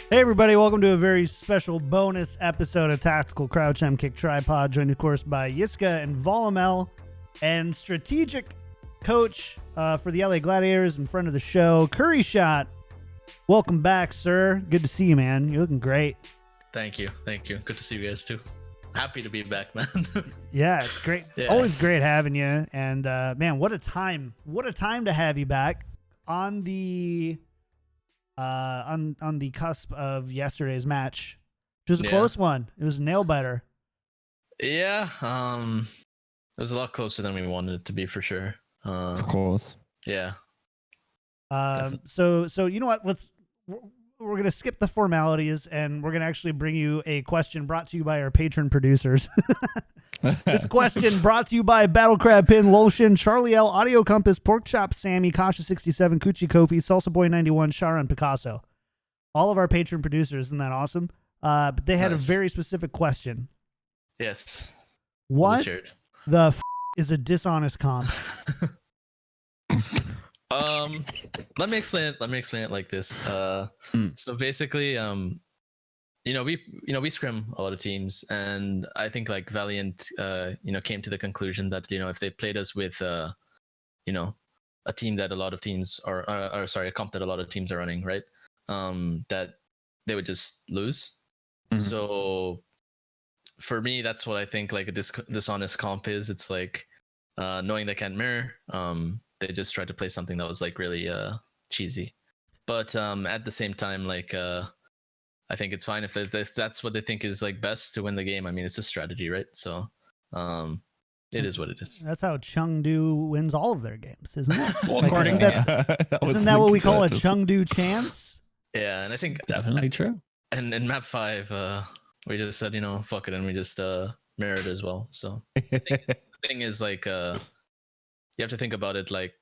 Hey everybody, welcome to a very special bonus episode of Tactical Crouch I'm Kick Tripod, joined of course by Yiska and Volamel, and strategic coach for the LA Gladiators and friend of the show, Curry Shot. Welcome back, sir. Good to see you, man. You're looking great. Thank you. Good to see you guys too. Happy to be back, man. Yeah, it's great. Yes. Always great having you. And man, what a time to have you back on the on the cusp of yesterday's match. It was a close one. It was a nail biter. Yeah, it was a lot closer than we wanted it to be for sure. Of course. Yeah. So you know what? We're gonna skip the formalities and we're gonna actually bring you a question brought to you by our patron producers. This question brought to you by Battle Crab Pin, Lolshin, Charlie L, Audio Compass, Pork Chop, Sammy, Kasha67, Coochie Kofi, Salsa Boy 91, Shara, and Picasso. All of our patron producers, isn't that awesome? But they had a very specific question. Yes. What the is a dishonest comp? Let me explain it like this. So basically, we scrim a lot of teams, and I think like Valiant, came to the conclusion that if they played us with, a team that a lot of teams are, a comp that a lot of teams are running, right? That they would just lose. Mm-hmm. So for me, that's what I think like a dishonest comp is. It's like knowing they can't mirror. They just tried to play something that was like really cheesy, but at the same time, like I think it's fine if that's what they think is like best to win the game. I mean, it's a strategy, right? So it is what it is. That's how Chengdu wins all of their games, isn't it? Well, like, isn't that what we call a Chengdu chance? Yeah, and I think definitely true. And in map 5, we just said, fuck it, and we just mirrored as well. So the thing is like you have to think about it like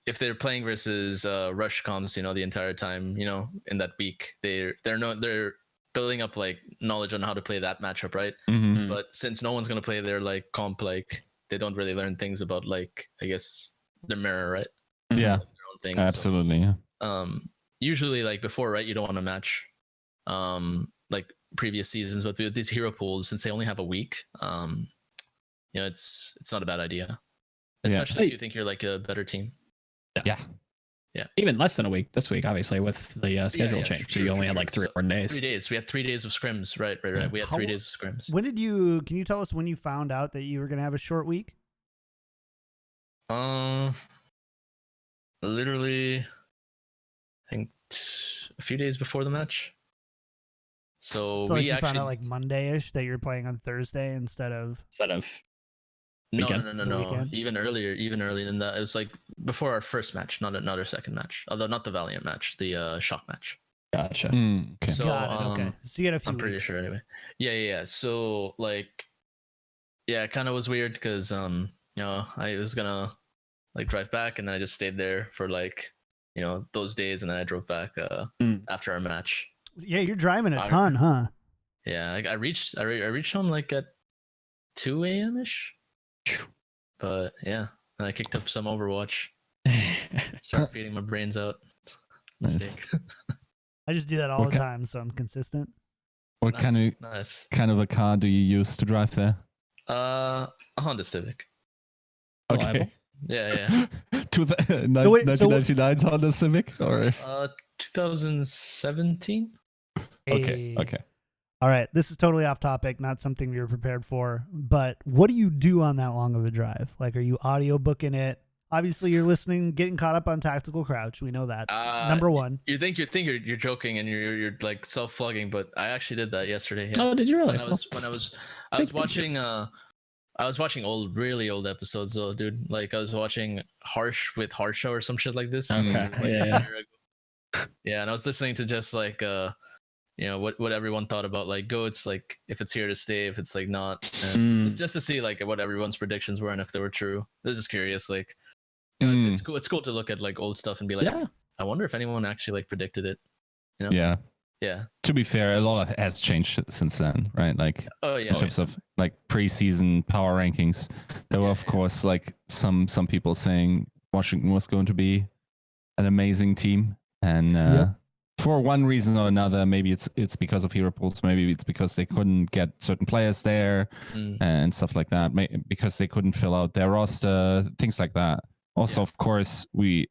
if they're playing versus rush comps, the entire time, in that week, they're building up like knowledge on how to play that matchup, right? Mm-hmm. But since no one's gonna play their like comp, like they don't really learn things about like I guess their mirror, right? Yeah, their own things, absolutely. So, usually like before, right? You don't want to match like previous seasons, but with these hero pools, since they only have a week, it's not a bad idea. Especially if you think you're like a better team. Yeah. Even less than a week this week, obviously, with the schedule change. So you only had like 3 or 4 days. 3 days. We had 3 days of scrims. Right. We had 3 days of scrims. Can you tell us when you found out that you were going to have a short week? Literally, I think a few days before the match. So we actually found out like Monday-ish that you're playing on Thursday instead of weekend? No. Even earlier than that. It was like before our first match, not our second match. Although not the Valiant match, the Shock match. Gotcha. Okay. So, got it. Okay. So you had a few I'm pretty sure anyway. Yeah. So like, yeah, it kind of was weird because I was gonna like drive back and then I just stayed there for like those days and then I drove back after our match. Yeah, you're driving a ton, huh? Yeah, I reached home like at 2 a.m. ish. But yeah, and I kicked up some Overwatch. Started feeding my brains out. Mistake. I just do that all the time, so I'm consistent. What kind of a car do you use to drive there? A Honda Civic. Okay. Yeah. To the 1999's Honda Civic or 2017. Okay. All right, this is totally off topic, not something you're prepared for, but what do you do on that long of a drive? Like, are you audio booking it? Obviously, you're listening, getting caught up on Tactical Crouch. We know that. Number one. You think you're joking and you're like self-flogging, but I actually did that yesterday. Yeah. Oh, did you really? When I was watching really old episodes though, dude. Like I was watching Harsh with Harsha or some shit like this. Okay. Yeah, and I was listening to just like you know, what everyone thought about like GOATs, like if it's here to stay, if it's like not, and just to see like what everyone's predictions were and if they were true. I was just curious, like, you know, it's cool. It's cool to look at like old stuff and be like, I wonder if anyone actually like predicted it. You know? Yeah. To be fair, a lot of it has changed since then, right? Like, in terms of like preseason power rankings, there were of course like some people saying Washington was going to be an amazing team, and for one reason or another, maybe it's because of hero pools, maybe it's because they couldn't get certain players there and stuff like that, because they couldn't fill out their roster, things like that. Also, of course, we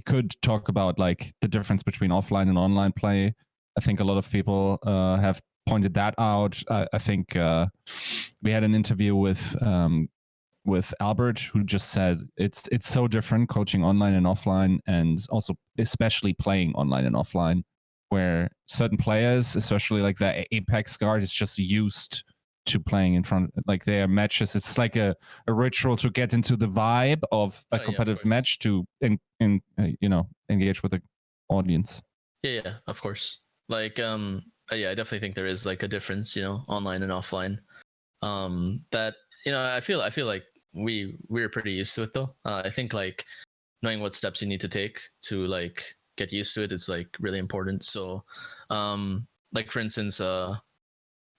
could talk about like the difference between offline and online play. I think a lot of people have pointed that out. I think we had an interview with Albert, who just said it's so different coaching online and offline, and also especially playing online and offline, where certain players, especially like the Apex guard, is just used to playing in front, like their matches. It's like a ritual to get into the vibe of a competitive match to engage with the audience. Yeah, of course. Like, I definitely think there is like a difference, you know, online and offline. That, you know, I feel like we're pretty used to it though. I think like knowing what steps you need to take to like get used to it is like really important. So, like for instance,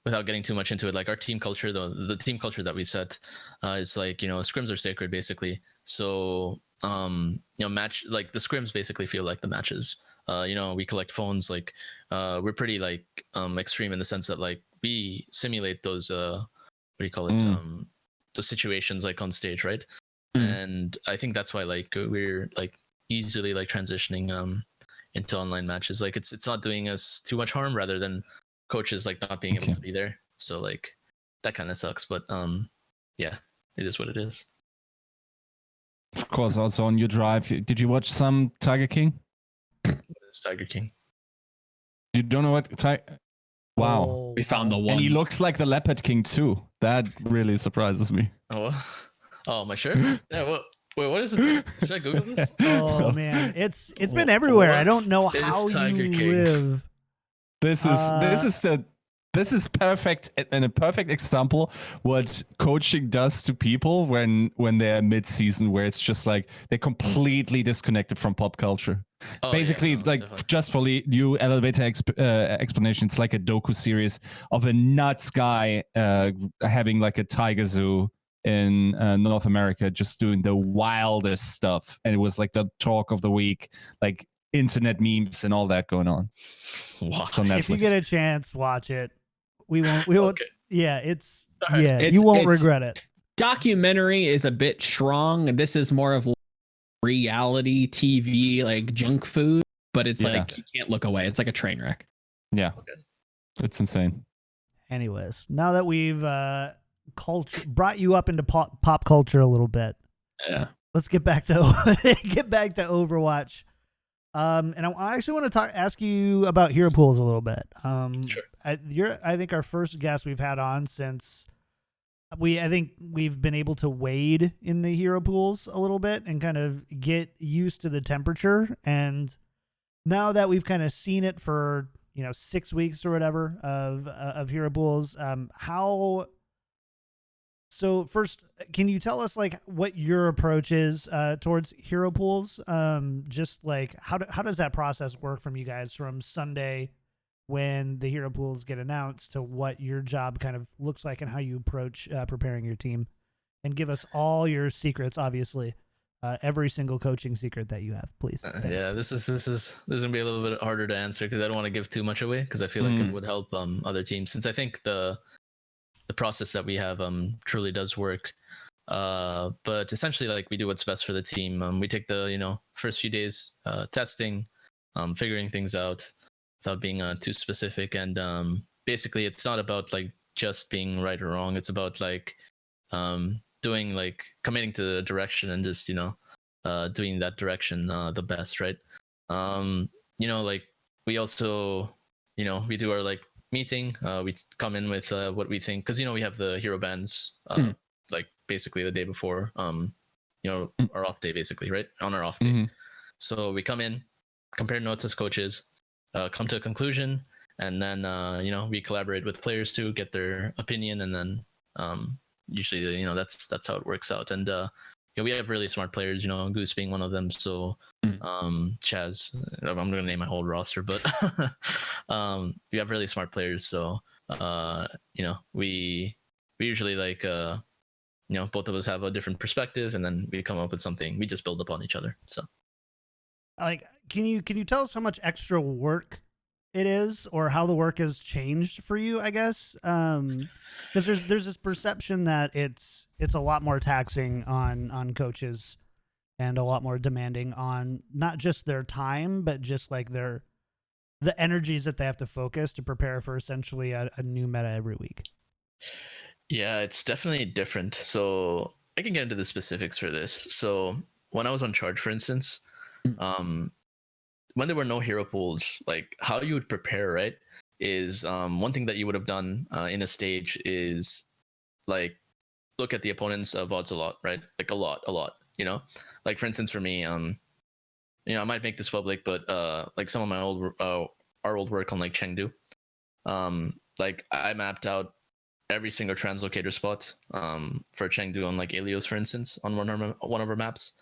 without getting too much into it, like our team culture, the team culture that we set is like, you know, scrims are sacred basically. So, you know, match, like the scrims basically feel like the matches. You know, we collect phones, like we're pretty like extreme in the sense that like we simulate those what do you call it, those situations like on stage, right? And I think that's why like we're like easily like transitioning into online matches. Like it's not doing us too much harm, rather than coaches like not being able to be there. So like that kind of sucks, but yeah, it is what it is. Of course, also on your drive, did you watch some Tiger King? What is Tiger King? You don't know what Wow. Oh, we found the one. And he looks like the Leopard King too. That really surprises me. Oh, my shirt? Yeah, wait, what is it? Should I Google this? Oh man, it's been everywhere. I don't know how Tiger you King? Live. This is perfect, and a perfect example what coaching does to people when they're mid-season, where it's just like they're completely disconnected from pop culture. Basically, definitely. Just for you elevator explanation, it's like a docu series of a nuts guy having like a tiger zoo in North America, just doing the wildest stuff, and it was like the talk of the week, like internet memes and all that going on. Wow. On Netflix. If you get a chance, watch it. We won't. Okay. Yeah, you won't regret it. Documentary is a bit strong. This is more of reality TV, like junk food, but it's like you can't look away. It's like a train wreck. Yeah, it's insane. Anyways, now that we've brought you up into pop culture a little bit, let's get back to Overwatch. And I actually want to ask you about hero pools a little bit. Sure. You're, I think, our first guest we've had on since I think we've been able to wade in the hero pools a little bit and kind of get used to the temperature. And now that we've kind of seen it for 6 weeks or whatever of hero pools, So first, can you tell us like what your approach is towards hero pools? Just like how does that process work from you guys from Sunday when the hero pools get announced to what your job kind of looks like and how you approach preparing your team? And give us all your secrets, obviously, every single coaching secret that you have, please. Yeah, this is gonna be a little bit harder to answer because I don't want to give too much away because I feel like it would help other teams, since I think the process that we have truly does work. But essentially, like, we do what's best for the team. We take the first few days testing, figuring things out without being too specific, and basically it's not about like just being right or wrong. It's about like doing, like, committing to the direction and just doing that direction the best, right? Like, we also we do our like meeting. We come in with what we think, because we have the hero bands like basically the day before our off day, basically, right? On our off day. So we come in, compare notes as coaches, come to a conclusion, and then we collaborate with players to get their opinion, and then usually that's how it works out. And we have really smart players, Goose being one of them. So Chaz, I'm gonna name my whole roster, but we have really smart players. So we usually like both of us have a different perspective, and then we come up with something. We just build upon each other. So like, can you tell us how much extra work it is, or how the work has changed for you, I guess? Because there's this perception that it's a lot more taxing on coaches, and a lot more demanding on not just their time, but just like the energies that they have to focus to prepare for essentially a new meta every week. Yeah, it's definitely different. So I can get into the specifics for this. So when I was on Charge, for instance, when there were no hero pools, like how you would prepare, right, is one thing that you would have done in a stage is like look at the opponents of odds a lot, right? Like a lot, like for instance for me, I might make this public, but like some of my our old work on like Chengdu, like I mapped out every single translocator spot for Chengdu on like Alios, for instance, on one of our maps,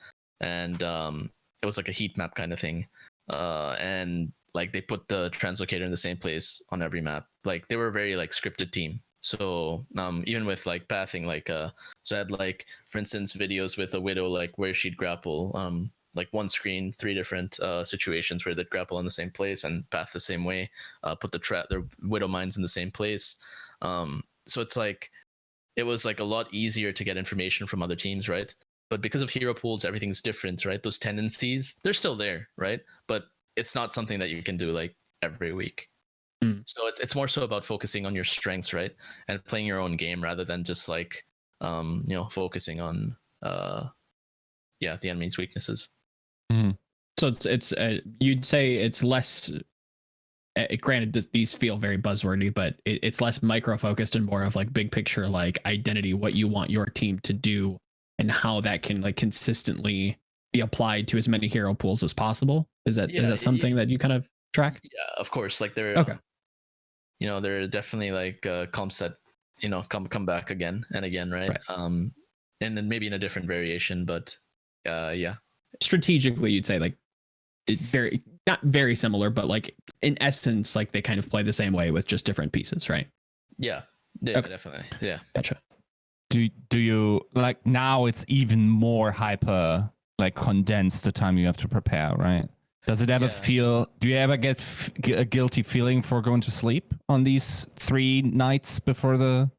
and it was like a heat map kind of thing, and like they put the translocator in the same place on every map. Like they were a very like scripted team. So even with like pathing, like so I had like, for instance, videos with a Widow, like where she'd grapple, like one screen, 3 different situations where they'd grapple in the same place and path the same way, put their Widow mines in the same place. So it's like, it was like a lot easier to get information from other teams, right? But because of hero pools, everything's different, right? Those tendencies, they're still there, right? But it's not something that you can do like every week. So it's more so about focusing on your strengths, right? And playing your own game rather than just like, focusing on, the enemy's weaknesses. So it's you'd say it's less. Granted, these feel very buzzwordy, but it's less micro focused and more of like big picture, like identity, what you want your team to do, and how that can like consistently be applied to as many hero pools as possible. Is that something that you kind of track? Yeah, of course. Like there are definitely like comps that come back again and again, right? And then maybe in a different variation, but yeah. Strategically, you'd say like not very similar, but like in essence, like they kind of play the same way with just different pieces, right? Yeah, okay. Definitely. Yeah, gotcha. Do you like now? It's even more hyper, like condensed the time you have to prepare, right? Does it ever feel? Do you ever get a guilty feeling for going to sleep on these 3 nights before the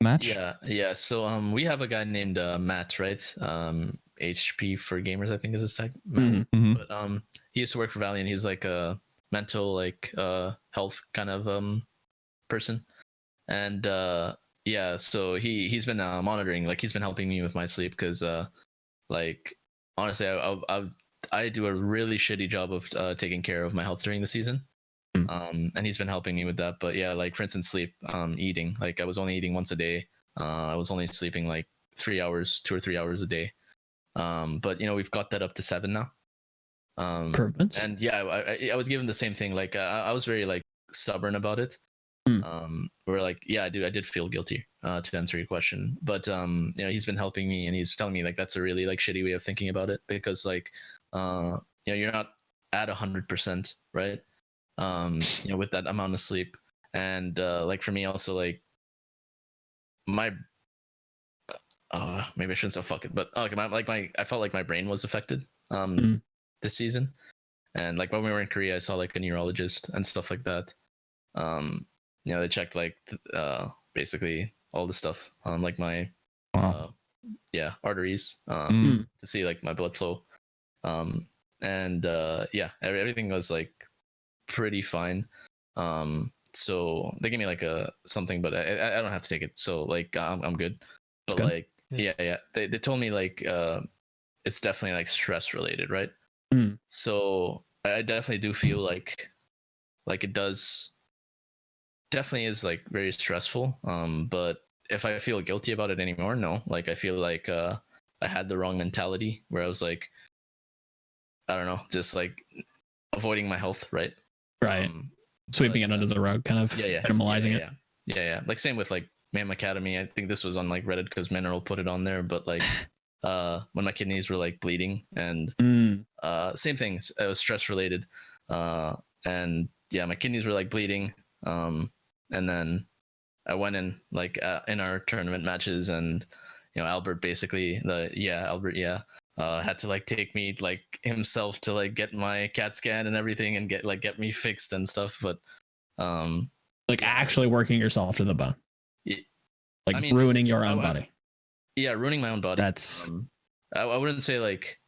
match? Yeah. So we have a guy named Matt, right? HP for Gamers, I think is his tag. Mm-hmm. But he used to work for Valiant. He's like a mental like health kind of person, and so he's been monitoring, like he's been helping me with my sleep, because like honestly I do a really shitty job of taking care of my health during the season. And he's been helping me with that. But yeah, like for instance, sleep, eating, like I was only eating once a day. I was only sleeping like 2 or 3 hours a day. But we've got that up to 7 now. Improvements. And yeah, I would give him the same thing. Like I was very like stubborn about it. We're like, yeah, I did feel guilty to answer your question, but he's been helping me, and he's telling me like that's a really like shitty way of thinking about it, because like you're not at 100%, right? With that amount of sleep. And like for me also, like my maybe I shouldn't say fuck it, but I felt like my brain was affected this season. And like when we were in Korea, I saw like a neurologist and stuff like that. They checked like basically all the stuff on like my arteries to see like my blood flow. And everything was like pretty fine. So they gave me like something, but I don't have to take it, so like I'm good. But good. Like they told me like it's definitely like stress related, right? So I definitely do feel like it does definitely is like very stressful. But if I feel guilty about it anymore, no. Like I feel like I had the wrong mentality where I was like, I don't know, just like avoiding my health, right? sweeping it under the rug, kind of minimalizing it. Yeah. Like same with like Mam Academy. I think this was on like Reddit because Mineral put it on there. But like when my kidneys were like bleeding and same things. It was stress related. And yeah, my kidneys were like bleeding. And then I went in like in our tournament matches, and Albert basically had to like take me like himself to like get my CAT scan and everything and get me fixed and stuff. But like actually working yourself to the bone, like I mean, ruining your own body. Yeah, ruining my own body. That's I wouldn't say like.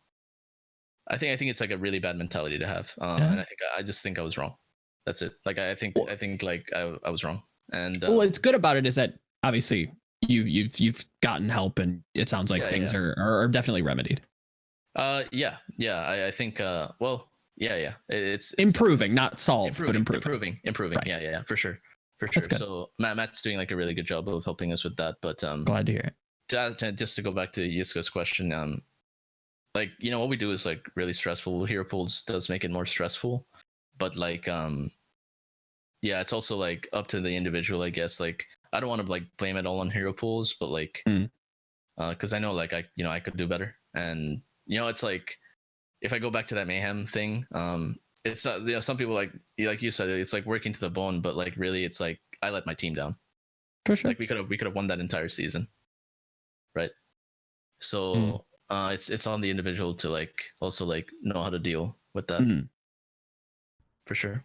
I think it's like a really bad mentality to have, and I just think I was wrong. That's it. Like I think like I was wrong. And what's good about it is that obviously you've gotten help, and it sounds like things are definitely remedied. I think it's improving, not solved, but improving. Right. Yeah, for sure. So Matt's doing like a really good job of helping us with that. But glad to hear it. Just to go back to Yiska's question, like what we do is like really stressful. Hero pools does make it more stressful, but like it's also like up to the individual, I guess. Like I don't want to like blame it all on hero pools, but like because I know like I could do better. And it's like if I go back to that mayhem thing, it's not, some people like you said, it's like working to the bone, but like really it's like I let my team down. For sure. Like we could have won that entire season, right? So it's on the individual to like also like know how to deal with that. For sure.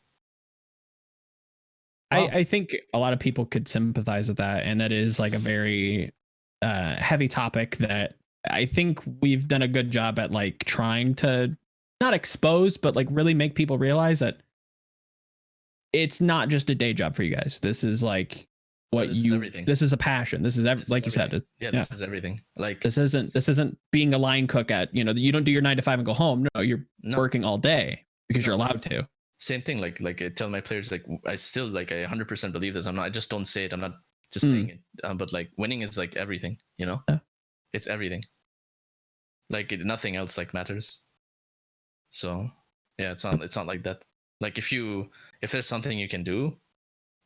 I think a lot of people could sympathize with that, and that is like a very heavy topic that I think we've done a good job at like trying to not expose, but like really make people realize that it's not just a day job for you guys. This is like this is a passion. This is like you said. This is everything. Like this isn't being a line cook at, you don't do your 9 to 5 and go home. No, you're working all day because you're allowed to. Same thing. Like I tell my players, like I still like I 100% believe this. I just don't say it. I'm not just saying it. But like winning is like everything. It's everything. Like nothing else like matters. So yeah, it's not like that. Like if there's something you can do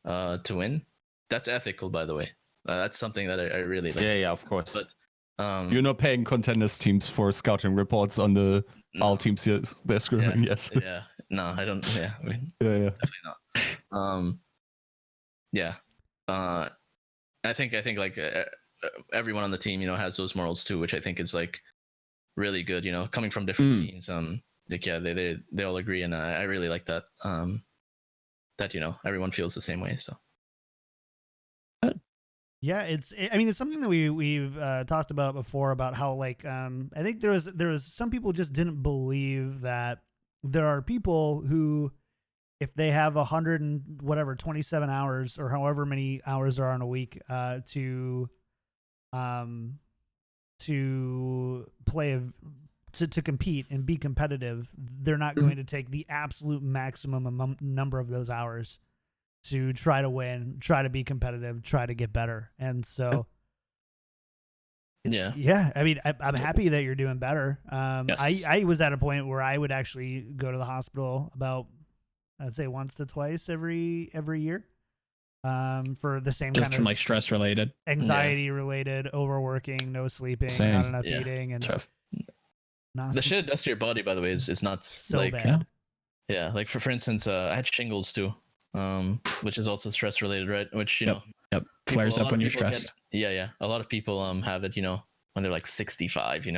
to win, that's ethical, by the way. That's something that I really like. Yeah, of course. But you're not paying contenders teams for scouting reports on the all teams they're screwing. Yes. Yeah. No, I don't. Yeah. I mean, definitely not. I think like everyone on the team, has those morals too, which I think is like really good. Coming from different teams. Like they all agree, and I really like that. That everyone feels the same way. So. Yeah, it's something that we've talked about before, about how like I think there was some people just didn't believe that there are people who, if they have 127 hours or however many hours there are in a week to play to compete and be competitive, they're not going to take the absolute maximum number of those hours to try to win, try to be competitive, try to get better. And so I mean, I'm happy that you're doing better. Yes. I was at a point where I would actually go to the hospital about, I'd say once to twice every year, for the same just kind from of like stress related, anxiety related, overworking, no sleeping, Same. not enough eating, and tough. The shit it does to your body, by the way, is not so like bad. Yeah, like for instance, I had shingles too, which is also stress related, right? Which Yep. Flares up when you're stressed. A lot of people have it, when they're like 65.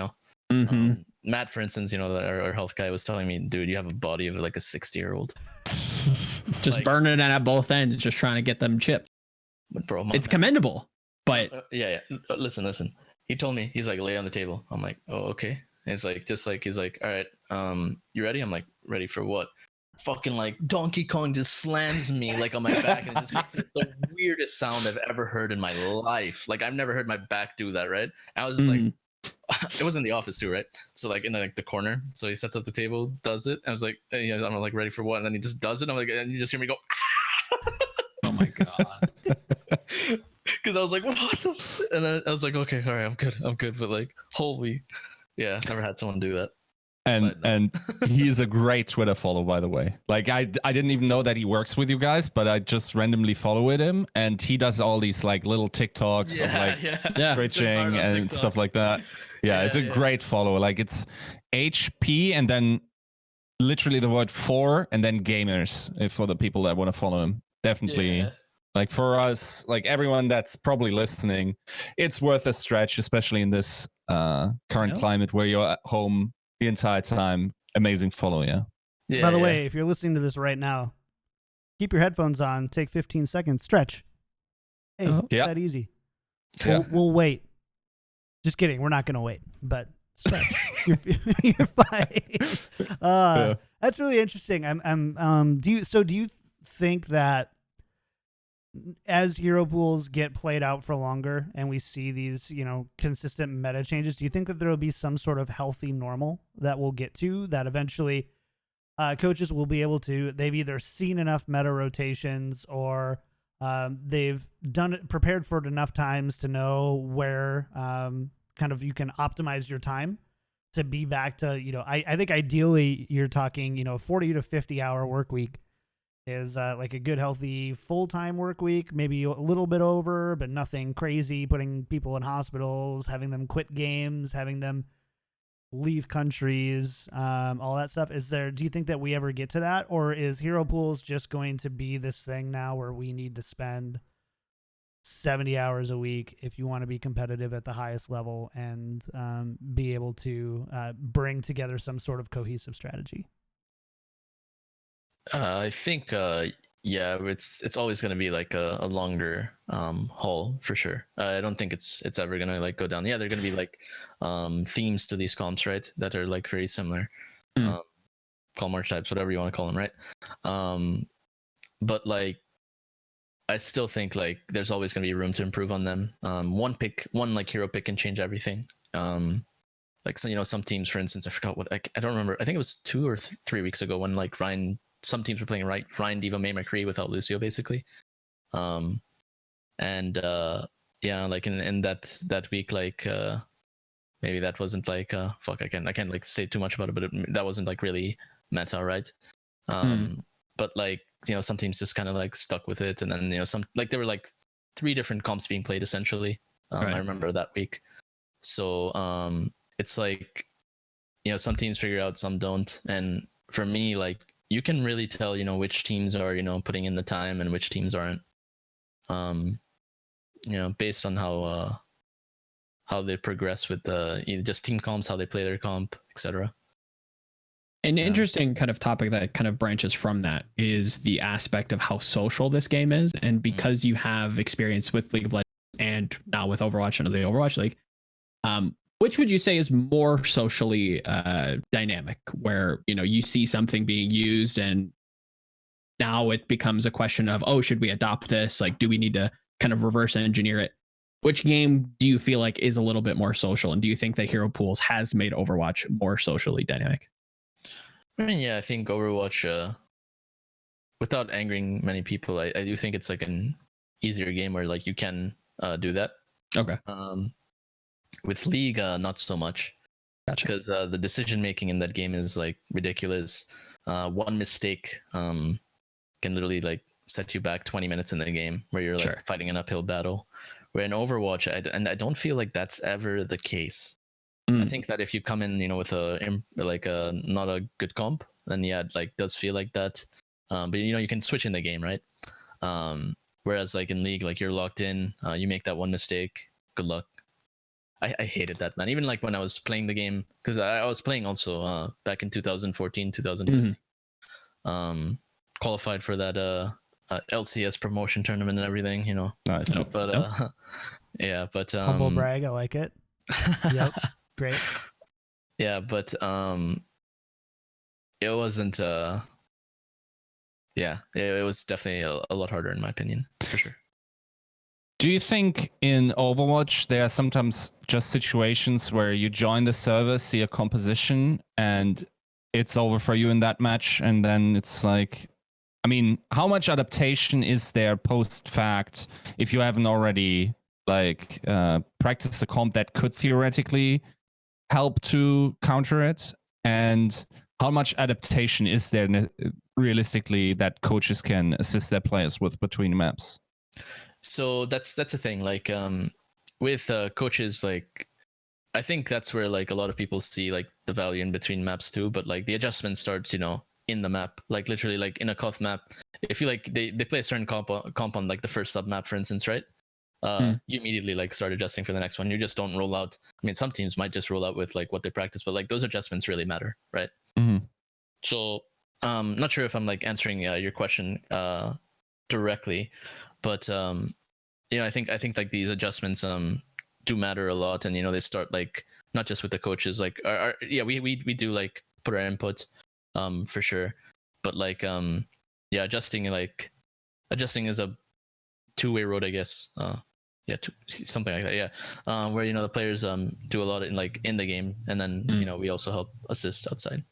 Matt, for instance, our health guy was telling me, dude, you have a body of like a 60-year-old. Just like, burning it at both ends, just trying to get them chipped. But bro, it's commendable, but listen. He told me, he's like, lay on the table. I'm like, oh, okay. And it's like, he's like, all right, you ready? I'm like, ready for what? Fucking like Donkey Kong just slams me like on my back, and it just makes it the weirdest sound I've ever heard in my life. Like I've never heard my back do that, right? I was just like, it was in the office too, right? So like in the corner. So he sets up the table, does it. I was like, I'm like, ready for what? And then he just does it. I'm like, and you just hear me go, oh my god. Because I was like, what the? And then I was like, okay, all right, I'm good. But like, holy, yeah, never had someone do that. And he's a great Twitter follow, by the way. Like I didn't even know that he works with you guys, but I just randomly followed him, and he does all these like little TikToks of like stretching and stuff like that. Yeah, it's a great follow. Like it's HP and then literally the word for and then gamers for the people that want to follow him. Definitely. Yeah. Like for us, like everyone that's probably listening, it's worth a stretch, especially in this current climate where you're at home the entire time. Amazing follow, yeah. By the way, if you're listening to this right now, keep your headphones on, take 15 seconds, stretch. Hey, it's that easy. We'll wait. Just kidding. We're not going to wait, but stretch. You're fine. That's really interesting. Do you think that as hero pools get played out for longer and we see these, consistent meta changes, do you think that there will be some sort of healthy normal that we'll get to that eventually coaches will be able to, they've either seen enough meta rotations or they've prepared for it enough times to know where kind of you can optimize your time to be back to, I think ideally you're talking, 40 to 50 hour work week is like a good, healthy full-time work week, maybe a little bit over, but nothing crazy, putting people in hospitals, having them quit games, having them leave countries, all that stuff. Do you think that we ever get to that? Or is hero pools just going to be this thing now where we need to spend 70 hours a week if you want to be competitive at the highest level and be able to bring together some sort of cohesive strategy? I think, it's always going to be like a longer haul for sure. I don't think it's ever going to like go down. Yeah, they're going to be like themes to these comps, right? That are like very similar. Calm archetypes, whatever you want to call them, right? But like, I still think like there's always going to be room to improve on them. One like hero pick can change everything. Like so, some teams, for instance, I forgot what I don't remember. I think it was 2 or 3 weeks ago when like some teams were playing Ryan, D.Va, Mei, McCree without Lucio, basically. Like in that week, like maybe that wasn't like I can't like say too much about it, but that wasn't like really meta, right? But like some teams just kind of like stuck with it, and then some like there were like 3 different comps being played essentially. I remember that week. So it's like some teams figure out, some don't, and for me, like you can really tell which teams are putting in the time and which teams aren't, based on how they progress with just team comps, how they play their comp, etc. An interesting kind of topic that kind of branches from that is the aspect of how social this game is, and because you have experience with League of Legends and now with Overwatch and the Overwatch League, which would you say is more socially dynamic, where you see something being used and now it becomes a question of, oh, should we adopt this? Like, do we need to kind of reverse engineer it? Which game do you feel like is a little bit more social, and do you think that Hero Pools has made Overwatch more socially dynamic? I mean, yeah, I think Overwatch, without angering many people, I do think it's like an easier game where like you can do that. Okay. With League, not so much. Gotcha. Because the decision making in that game is like ridiculous. One mistake can literally like set you back 20 minutes in the game where you're like fighting an uphill battle. Where in Overwatch, I don't feel like that's ever the case. I think that if you come in, with a not a good comp, then it like does feel like that. But you can switch in the game, right? Whereas like in League, like you're locked in. You make that one mistake, good luck. I hated that, man. Even like when I was playing the game, because I was playing also back in 2014, 2015. Qualified for that LCS promotion tournament and everything, Nice. But yeah, but humble brag, I like it. Yep. Great. Yeah, but it wasn't it was definitely a lot harder in my opinion, for sure. Do you think in Overwatch there are sometimes just situations where you join the server, see a composition, and it's over for you in that match, and then it's like, I mean, how much adaptation is there post fact if you haven't already like practiced a comp that could theoretically help to counter it? and how much adaptation is there realistically that coaches can assist their players with between maps? So that's the thing. Like with coaches, like I think that's where like a lot of people see like the value in between maps too. But like the adjustment starts, in the map, like literally like in a Koth map. If you like they play a certain comp on like the first sub map, for instance, right? You immediately like start adjusting for the next one. You just don't roll out. I mean, some teams might just roll out with like what they practice, but like those adjustments really matter, right? So not sure if I'm like answering your question directly, but I think like these adjustments do matter a lot, and they start like not just with the coaches, like we do like put our input for sure, but like adjusting is a two-way road, I guess. Something like that, where the players do a lot in the game, and then we also help assist outside.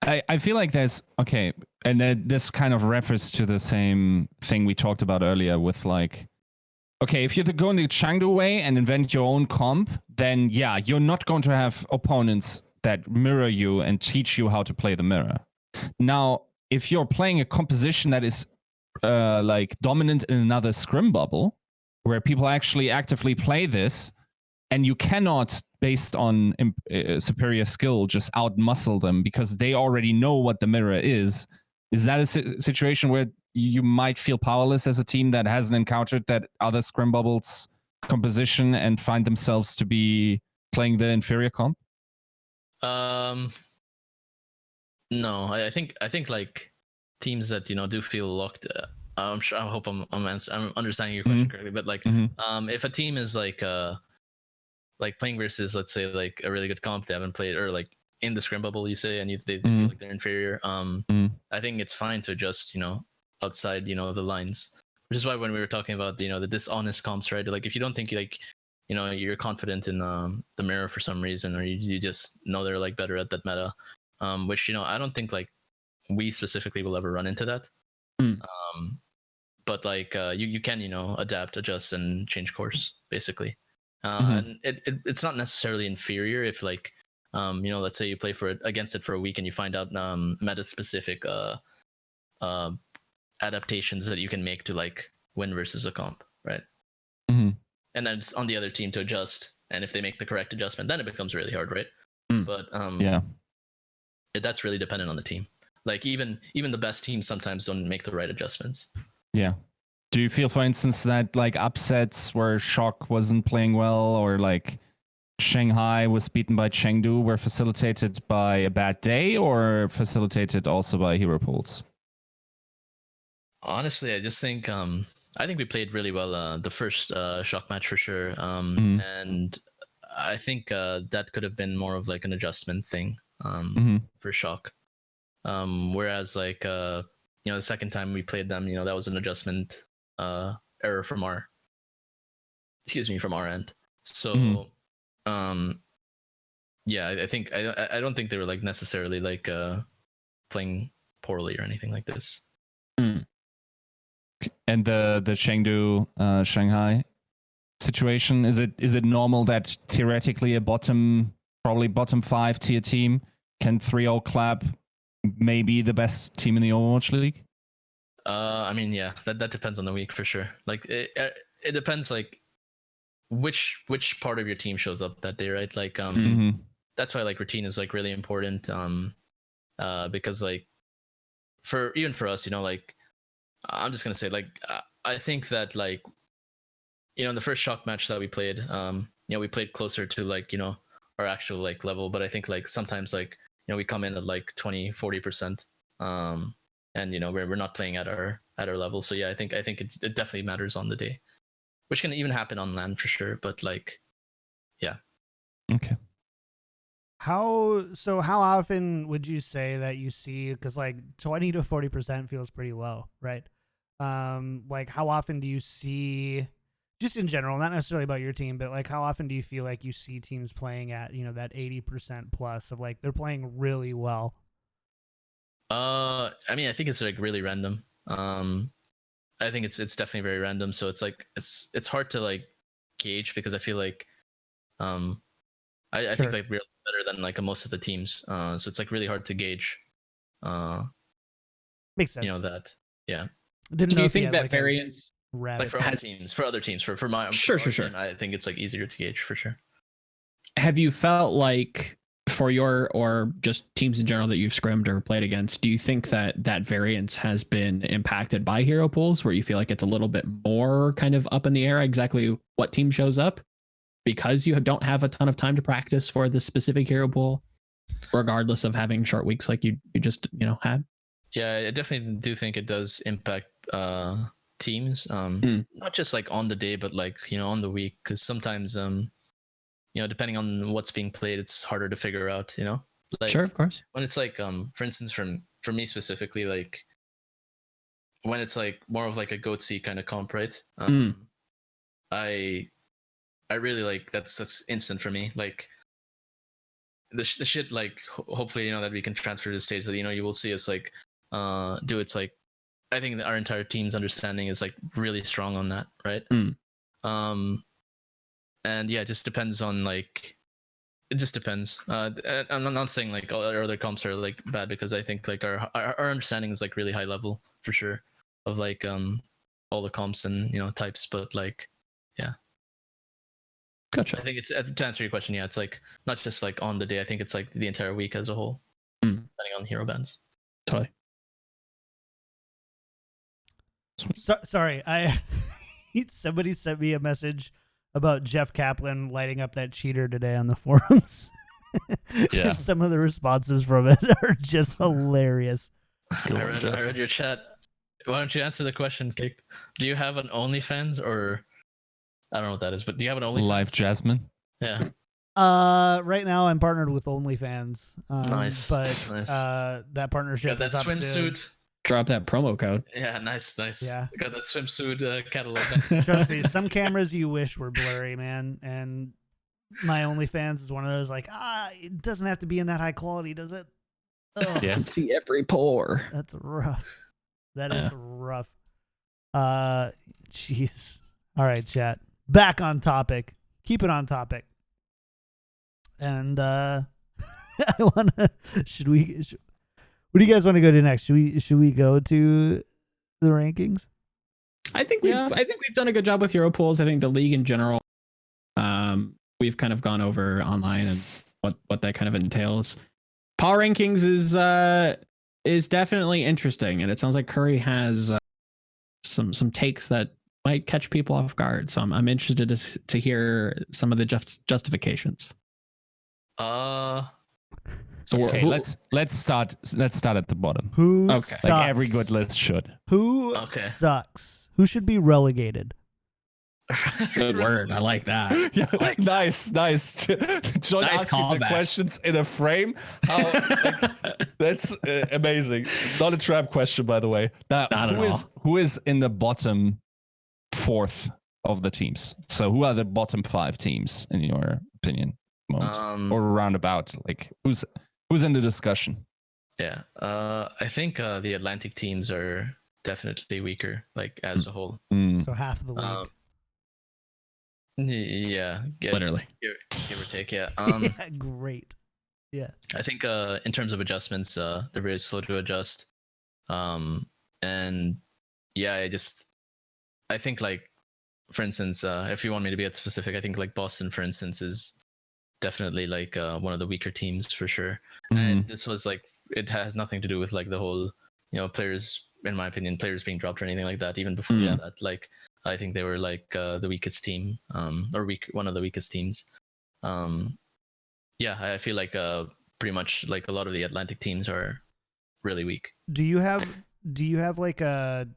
I feel like and this kind of refers to the same thing we talked about earlier with like, okay, if you're going the Chengdu way and invent your own comp, then you're not going to have opponents that mirror you and teach you how to play the mirror. Now, if you're playing a composition that is like dominant in another scrim bubble, where people actually actively play this, and you cannot, based on superior skill, just outmuscle them because they already know what the mirror is that a situation where you might feel powerless as a team that hasn't encountered that other scrim bubbles composition and find themselves to be playing the inferior comp? No, I think like teams that do feel locked. I'm sure. I hope I'm understanding your question correctly. But like, if a team is like playing versus, let's say, like a really good comp they haven't played, or like in the scrim bubble, you say, and they feel like they're inferior. I think it's fine to just outside the lines, which is why when we were talking about the dishonest comps, right? Like if you don't think you're confident in the mirror for some reason, or you just know they're like better at that meta, which I don't think like we specifically will ever run into that. But like you can adapt, adjust, and change course basically. And it's not necessarily inferior if like let's say you play against it for a week and you find out meta specific adaptations that you can make to like win versus a comp, right? And then it's on the other team to adjust, and if they make the correct adjustment, then it becomes really hard, right? But that's really dependent on the team. Like even the best teams sometimes don't make the right adjustments. Yeah. Do you feel, for instance, that like upsets where Shock wasn't playing well, or like Shanghai was beaten by Chengdu, were facilitated by a bad day, or facilitated also by hero pools? Honestly, I just think I think we played really well the first Shock match for sure, and I think that could have been more of like an adjustment thing for Shock. Whereas like the second time we played them, that was an adjustment error from our end. So I think I don't think they were like necessarily like playing poorly or anything like this. And the Chengdu Shanghai situation, is it normal that theoretically a probably bottom 5 tier team can 3-0 clap maybe the best team in the Overwatch League? I mean, that depends on the week for sure. Like it depends like which part of your team shows up that day, right? Like that's why like routine is like really important. Because like for us, like I'm just gonna say like I think that like in the first Shock match that we played, we played closer to like our actual like level, but I think like sometimes like we come in at like 20-40%. And we're not playing at our level, so I think it definitely matters on the day, which can even happen on LAN for sure. But like, okay. How often would you say that you see? Because like 20-40% feels pretty low, right? Like how often do you see, just in general, not necessarily about your team, but like how often do you feel like you see teams playing at that 80% plus of like they're playing really well? I mean, I think it's like really random. I think it's definitely very random. So it's like it's hard to like gauge, because I feel like I think like we're better than like most of the teams. So it's like really hard to gauge. Makes sense. You know that. Yeah. Didn't Do know you if he think had, that like, variance like for other teams, for my Sure. team, I think it's like easier to gauge for sure. Have you felt like for your or just teams in general that you've scrimmed or played against, do you think that that variance has been impacted by hero pools where you feel like it's a little bit more kind of up in the air exactly what team shows up because you don't have a ton of time to practice for the specific hero pool, regardless of having short weeks like you just had? Yeah, I definitely do think it does impact teams. Not just like on the day, but like on the week, because sometimes depending on what's being played, it's harder to figure out. Like, sure, of course. When it's like for instance, for me specifically, like when it's like more of like a goatsy kind of comp, right? I really like that's instant for me. Like the shit, like hopefully that we can transfer to the stage that you will see us like do. It's like I think that our entire team's understanding is like really strong on that, right? And yeah, it just depends on like it just depends. I'm not saying like all our other comps are like bad, because I think like our understanding is like really high level for sure of like all the comps and types, but like yeah. Gotcha. I think it's, to answer your question, yeah, it's like not just like on the day. I think it's like the entire week as a whole, depending on hero bands. Totally. Sorry, somebody sent me a message about Jeff Kaplan lighting up that cheater today on the forums. Yeah. Some of the responses from it are just hilarious. I read your chat. Why don't you answer the question, Kick? Do you have an OnlyFans, or I don't know what that is, but do you have an OnlyFans? Live Jasmine? Yeah. Right now I'm partnered with OnlyFans. Nice. But nice. That partnership got that is up swimsuit. soon. Drop that promo code. Yeah, nice. Yeah. Got that swimsuit catalog. Trust me, some cameras you wish were blurry, man. And my OnlyFans is one of those like, it doesn't have to be in that high quality, does it? Ugh. Yeah. I can see every pore. That's rough. That is rough. Jeez. All right, chat. Back on topic. Keep it on topic. And I wanna. What do you guys want to go to next? Should we go to the rankings? I think we've done a good job with hero pools. I think the league in general, we've kind of gone over online and what that kind of entails. Power rankings is definitely interesting, and it sounds like Curry has some takes that might catch people off guard. So I'm interested to hear some of the justifications. So okay, let's start at the bottom. Who sucks? Like every good list should. Who sucks? Who should be relegated? Good word. I like that. Yeah, nice. John Nice asking the questions in a frame. That's amazing. Not a trap question, by the way. Now, who is in the bottom fourth of the teams? So who are the bottom 5 teams in your opinion? Or roundabout, like who's in the discussion? Yeah, I think the Atlantic teams are definitely weaker, like as a whole. So half of the league. Yeah, literally, give or take. Yeah. Yeah, great. Yeah, I think in terms of adjustments, they're very slow to adjust. And yeah, I think like, for instance, if you want me to be at specific, I think like Boston, for instance, is definitely like one of the weaker teams for sure. And this was like, it has nothing to do with like the whole players, in my opinion, players being dropped or anything like that. Even before that, like I think they were like the weakest team, or one of the weakest teams. Yeah, I feel like pretty much like a lot of the Atlantic teams are really weak. Do you have like an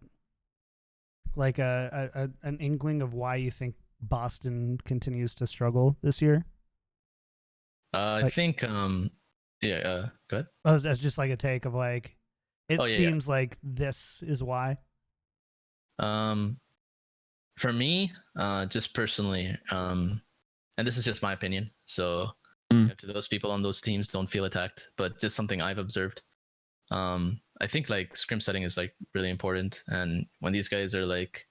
inkling of why you think Boston continues to struggle this year? I think go ahead. Oh, that's just like a take of like, it seems like this is why. For me, just personally, and this is just my opinion, so to those people on those teams, don't feel attacked, but just something I've observed. I think like scrim setting is like really important, and when these guys are like,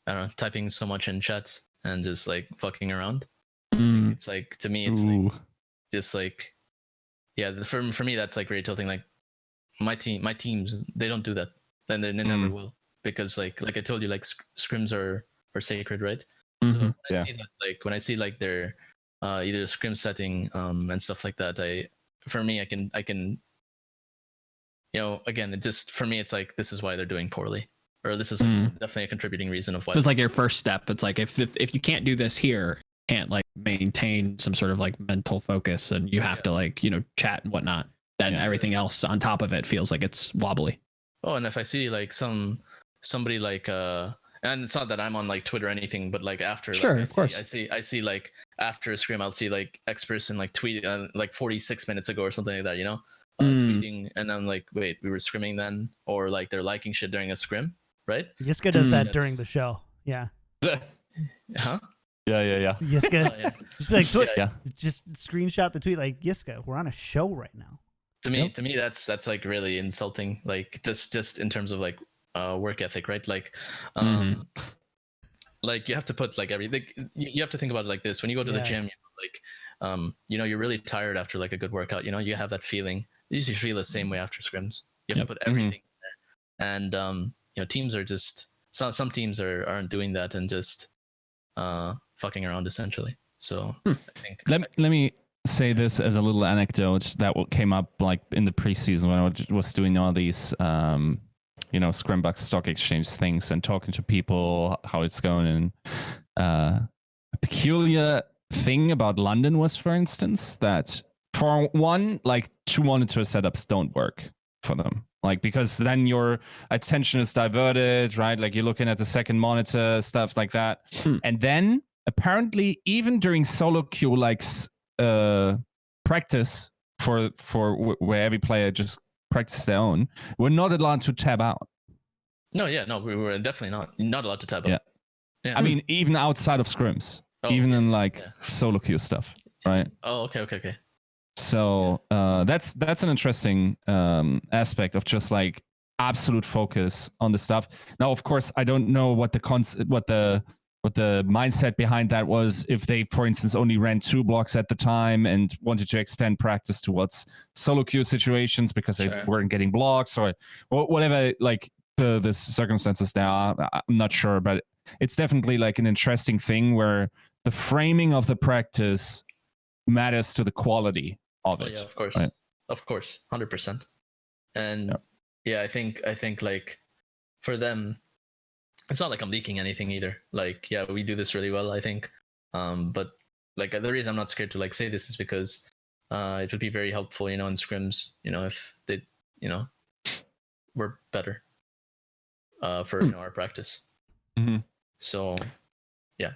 I don't know, typing so much in chat and just like fucking around, It's like, to me, it's like just like, yeah, for me that's like really tilting. Like my teams, they don't do that, and they never will, because like I told you, like scrims are sacred, right? So when I see that, like when I see like their either scrim setting and stuff like that, I can again, it just, for me, it's like, this is why they're doing poorly, or this is like definitely a contributing reason of why. It's like your first step. It's like if you can't do this here, you can't like maintain some sort of like mental focus, and you have to like chat and whatnot, then everything else on top of it feels like it's wobbly. Oh, and if I see like somebody like and it's not that I'm on like Twitter or anything, but like after, sure, like, of course, I see like after a scrim, I'll see like X person like tweet like 46 minutes ago or something like that, tweeting, and I'm like, wait, we were scrimming then, or like they're liking shit during a scrim, right? Yiska does that during the show. Yeah. Huh? Yeah. Yiska, just be like, just screenshot the tweet like, Yiska, we're on a show right now. To me, that's like really insulting. Like just in terms of like work ethic, right? Like, like you have to put like everything. You have to think about it like this: when you go to the gym, you're really tired after like a good workout. You have that feeling. You usually feel the same way after scrims. You have to put everything in there, and teams are just some teams aren't doing that and just fucking around essentially. So I think let me say this as a little anecdote that came up like in the preseason when I was doing all these Scrimbucks Stock Exchange things and talking to people how it's going. And a peculiar thing about London was, for instance, that for one, like 2 monitor setups don't work for them. Like, because then your attention is diverted, right? Like you're looking at the second monitor, stuff like that. And then apparently even during solo queue, like practice for where every player just practice their own, we're not allowed to tab out. No, we were definitely not allowed to tab out. Yeah. I mean, even outside of scrims, even in like solo queue stuff, right? Oh, okay. So that's an interesting aspect of just like absolute focus on the stuff. Now, of course, I don't know what the mindset behind that was. If they, for instance, only ran 2 blocks at the time and wanted to extend practice towards solo queue situations because they weren't getting blocks or whatever, like the circumstances there are, I'm not sure, but it's definitely like an interesting thing where the framing of the practice matters to the quality of it. Yeah, of course, right? Of course, 100%. And I think like for them, it's not like I'm leaking anything either. Like, we do this really well, I think. But like the reason I'm not scared to like say this is because it would be very helpful, in scrims, if they, were better for our practice. So, yeah.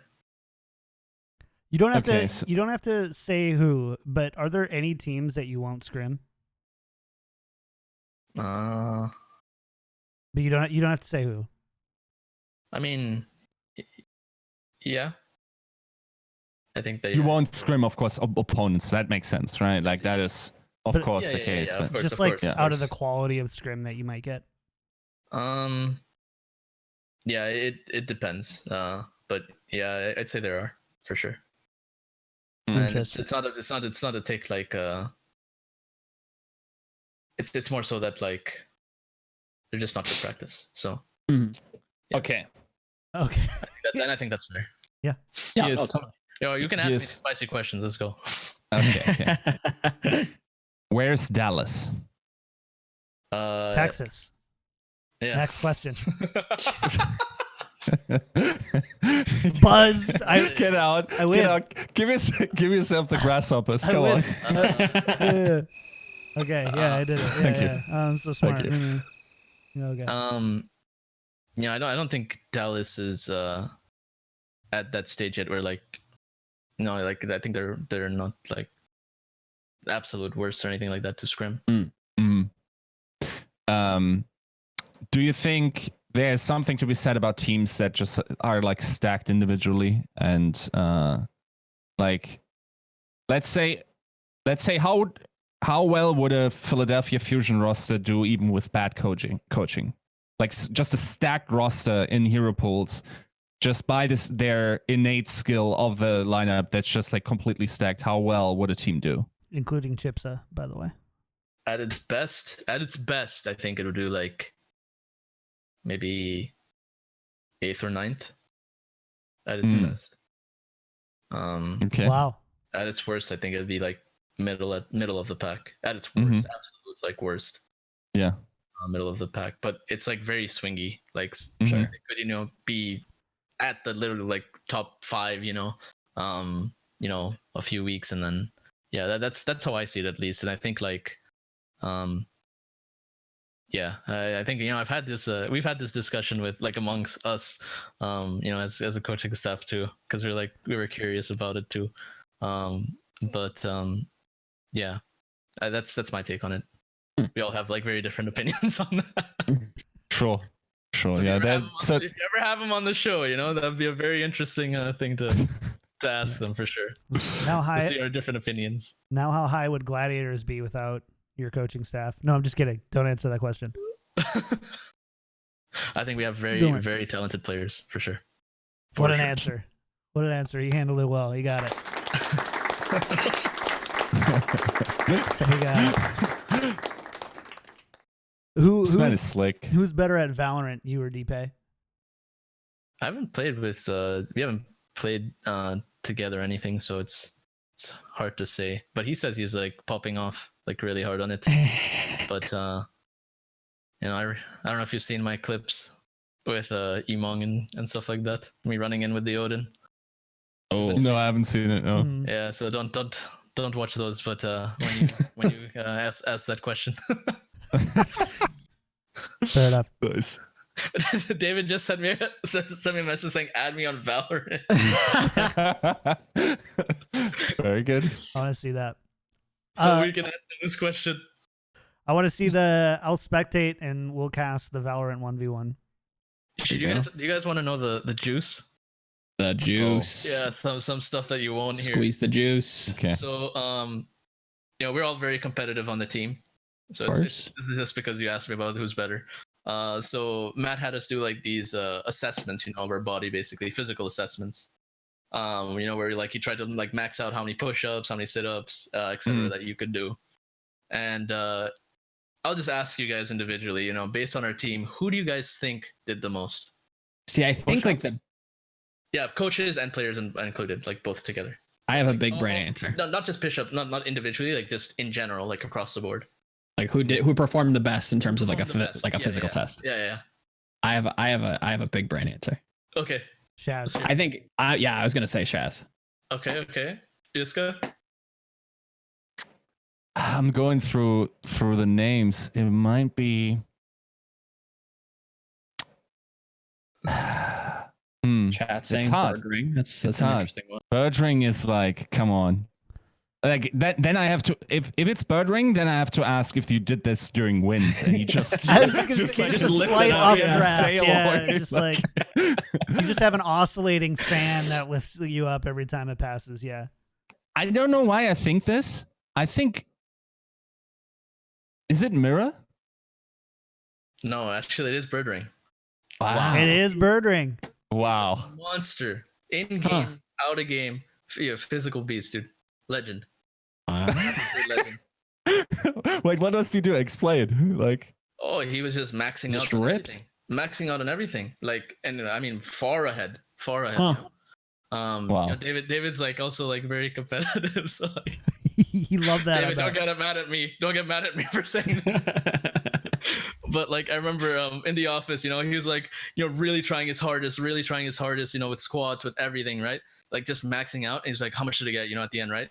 You don't have you don't have to say who, but are there any teams that you won't scrim? But you don't have to say who. I mean, yeah. I think that you won't scrim, of course, opponents. That makes sense, right? Like that is, of course, the case. Of course, just like out of the quality of scrim that you might get. Yeah, it depends. But yeah, I'd say there are for sure. And it's not a take like it's more so that like they're just not good practice. So okay. I think that's fair. Yeah. Totally. You can ask me spicy questions. Let's go. Okay. Where's Dallas? Texas. Yeah. Next question. Buzz, get out. I win. Get out. Give yourself the grasshoppers. Come on. Okay, I did it. Thank you. I'm so smart. Okay. I don't think Dallas is at that stage yet where like I think they're not like absolute worst or anything like that to scrim. Do you think there's something to be said about teams that just are like stacked individually and like let's say how well would a Philadelphia Fusion roster do even with bad coaching? Like just a stacked roster in hero pools just by their innate skill of the lineup that's just like completely stacked, how well would a team do? Including Chipsa, by the way. At its best, I think it would do like maybe 8th or 9th. At its best. Okay. Wow. At its worst, I think it'd be like middle of the pack. At its worst, absolute like worst. Yeah. Middle of the pack, but it's like very swingy. Like Mhm. sure, it could be at the literally like top 5, a few weeks, and then that's how I see it at least. And I think like, I think I've had this we've had this discussion with like amongst us, as a coaching staff too, because we were curious about it too. That's my take on it. We all have like very different opinions on that. Sure. So if you ever have them on the show, that'd be a very interesting thing to ask them for sure. Now to see our different opinions. Now, how high would Gladiators be without your coaching staff? No, I'm just kidding. Don't answer that question. I think we have very, very talented players for sure. What an answer. What an answer. You handled it well. You got it. You got it. Who's slick? Who's better at Valorant, you or DP? I haven't played with we haven't played together or anything, so it's hard to say. But he says he's like popping off like really hard on it. But I don't know if you've seen my clips with Emong and stuff like that. Me running in with the Odin. Oh no, I haven't seen it. No. Yeah, so don't watch those. But when you ask that question. Fair enough. Nice. David just sent me a message saying, "Add me on Valorant." Very good. I want to see that. So we can answer this question. I want to see I'll spectate and we'll cast the Valorant 1v1. Do you guys want to know the juice? The juice. Yeah, some stuff that you won't hear. Squeeze the juice. Okay. So we're all very competitive on the team. So this is just because you asked me about who's better. So Matt had us do like these assessments, of our body, basically physical assessments. Where like you tried to like max out how many push-ups, how many sit-ups, etc. that you could do. And I'll just ask you guys individually, based on our team, who do you guys think did the most? See, I think push-ups? Coaches and players included, like both together. I have a big brain answer. No, not just push-up, not individually, like just in general, like across the board. Like who performed the best in terms of like a physical test. Yeah. I have a big brain answer. Okay. Shaz. I think I was gonna say Shaz. Okay. Iska? I'm going through the names. It might be Chat saying Birdring. That's an interesting one. Birdring is like, come on. Like that, then I have to. If it's Birdring, then I have to ask if you did this during wins, and you just slight off draft. Yeah, just like you just have an oscillating fan that lifts you up every time it passes. Yeah. I don't know why I think this. I think is it Mirror? No, actually, it is Birdring. Wow. It is Birdring. Wow. Monster. In game, out of game. Yeah, physical beast, dude. Legend. Legend. Wait, what does he do? Explain. Like. Oh, he was just maxing out on everything. Maxing out on everything. Like, and I mean, far ahead. Wow. David's like also like very competitive. So like, he loved that. David, don't get mad at me. Don't get mad at me for saying this. But like, I remember in the office, he was like, really trying his hardest, with squats, with everything, right? Like just maxing out. And he's like, how much did I get, at the end, right?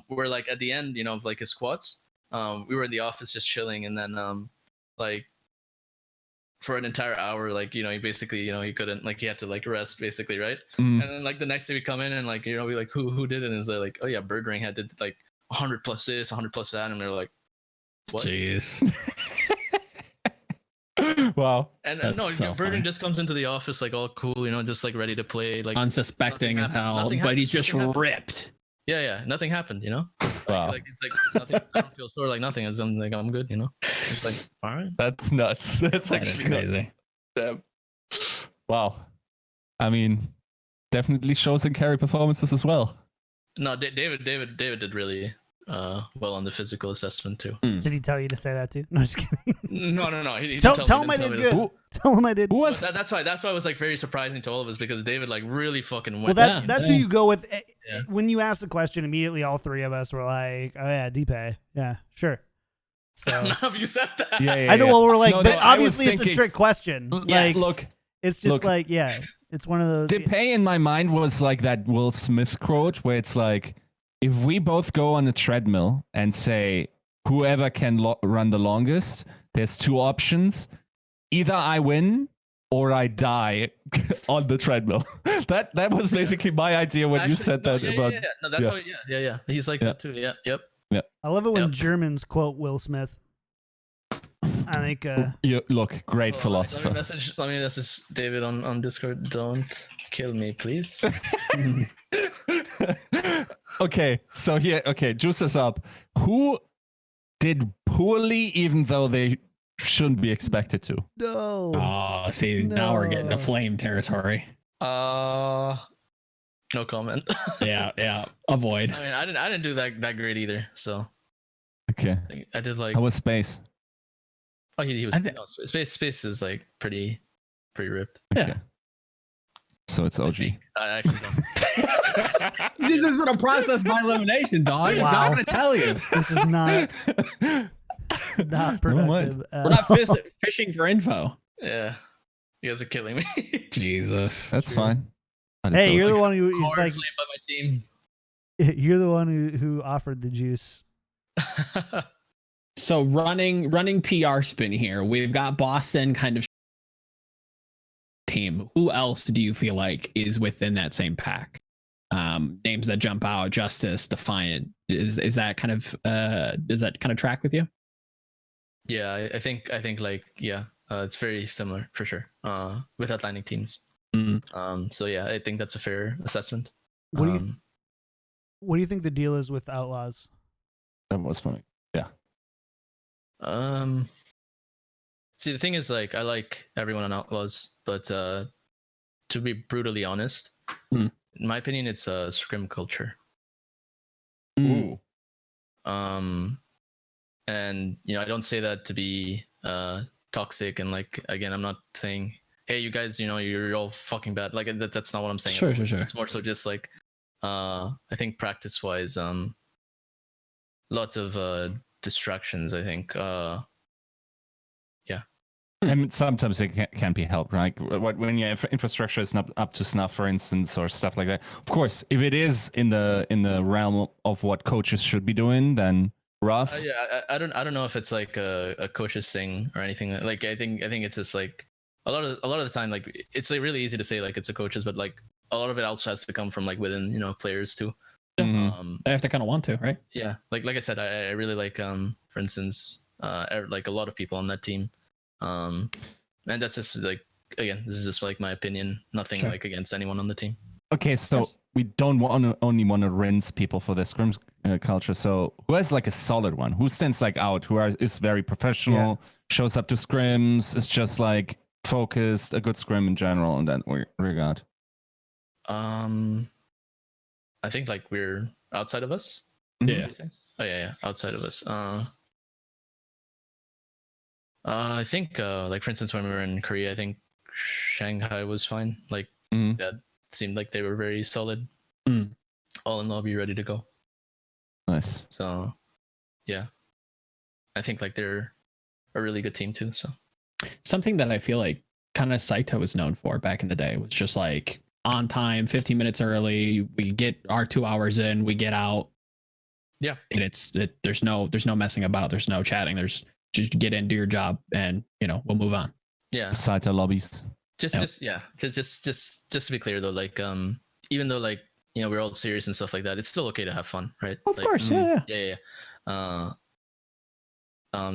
We're like at the end, of like his squats, we were in the office just chilling. And then like for an entire hour, like, he basically, he couldn't, like, he had to like rest basically, right? And then like the next day we come in and like, we like, who did it? And it's like, oh yeah, Birdring had did like 100 plus this, 100 plus that. And they're like, what? Jeez. Wow. And Birdring just comes into the office like all cool, just like ready to play, like unsuspecting as hell, but he's just ripped. Yeah, nothing happened, Wow. Like it's like nothing. I don't feel sore, like nothing. I'm like, I'm good, It's like, all right. That's nuts. That's actually crazy. Nuts. Damn. Wow. I mean, definitely shows in carry performances as well. No, David did really well on the physical assessment too. Did he tell you to say that too? No, just kidding. No. He tell didn't him I did good. Tell him I did. That's why it was like very surprising to all of us because David like really fucking went. Well, that's who you go with. Yeah. When you asked the question, immediately all three of us were like, "Oh yeah, Deepay, yeah, sure." So none of you said that. Yeah, I know. Well, we're like, but obviously it's a trick question. Yes. Like, look, it's just like, yeah, it's one of those. Deepay in my mind was like that Will Smith quote where it's like, if we both go on a treadmill and say whoever can run the longest, there's two options: either I win or I die on the treadmill. That was basically my idea when you said that about. Yeah. No, that's how. Yeah. He's like that too. Yeah. Yep. Yeah. I love it when Germans quote Will Smith. I think. Look, great philosopher. Let me message David on Discord. Don't kill me, please. Okay, so here, juice us up. Who did poorly even though they shouldn't be expected to? No. Oh, see, now we're getting to flame territory. No comment. yeah. Avoid. I mean, I didn't do that great either. So. Okay. I did like. How was Space? Oh, he was. Space is like pretty ripped. Okay. Yeah. So it's OG. I actually don't. This isn't a process by elimination, dog. Wow. I'm not gonna tell you. This is not productive. We're not fishing for info. Yeah, you guys are killing me. Jesus, that's fine. Hey, you're the one who's like, by my team. You're the one who offered the juice. So running PR spin here. We've got Boston kind of team. Who else do you feel like is within that same pack? Names that jump out: Justice, Defiant. Is that kind of does that kind of track with you? Yeah, I think like it's very similar for sure. With Atlantic teams. Mm-hmm. So yeah, I think that's a fair assessment. What do you think the deal is with Outlaws? That was funny. Yeah. See, the thing is, like, I like everyone on Outlaws, but to be brutally honest, in my opinion, it's a scrim culture. Ooh. And I don't say that to be toxic, and like, again, I'm not saying, hey, you guys, you're all fucking bad. Like, that's not what I'm saying. Sure. It's more so just like, I think practice-wise, lots of distractions. I think, and sometimes it can't be helped, right? When your infrastructure is not up to snuff, for instance, or stuff like that. Of course, if it is in the realm of what coaches should be doing, then rough. I don't know if it's like a coach's thing or anything. Like I think it's just like a lot of the time, like it's like really easy to say like it's a coach's, but like a lot of it also has to come from like within players too. Mm-hmm. They have to kind of want to, right? Yeah, like I said, I really like for instance like a lot of people on that team. And that's just like, again, this is just like my opinion, nothing like against anyone on the team. Okay, so we don't only want to rinse people for their scrim culture. So who has like a solid one? Who stands like out? Is very professional, shows up to scrims, is just like focused, a good scrim in general in that regard? I think like we're outside of us. Yeah. Oh yeah, outside of us. I think like for instance when we were in Korea, I think Shanghai was fine. Like that seemed like they were very solid. All in lobby, ready to go. Nice. So yeah, I think like they're a really good team too. So something that I feel like kind of Saito was known for back in the day was just like on time, 15 minutes early. We get our 2 hours in, we get out. Yeah, and there's no messing about. There's no chatting. There's just get in, do your job, and we'll move on. Yeah, Saito lobbies. Just to be clear though, like even though like we're all serious and stuff like that, it's still okay to have fun, right? Of course, yeah.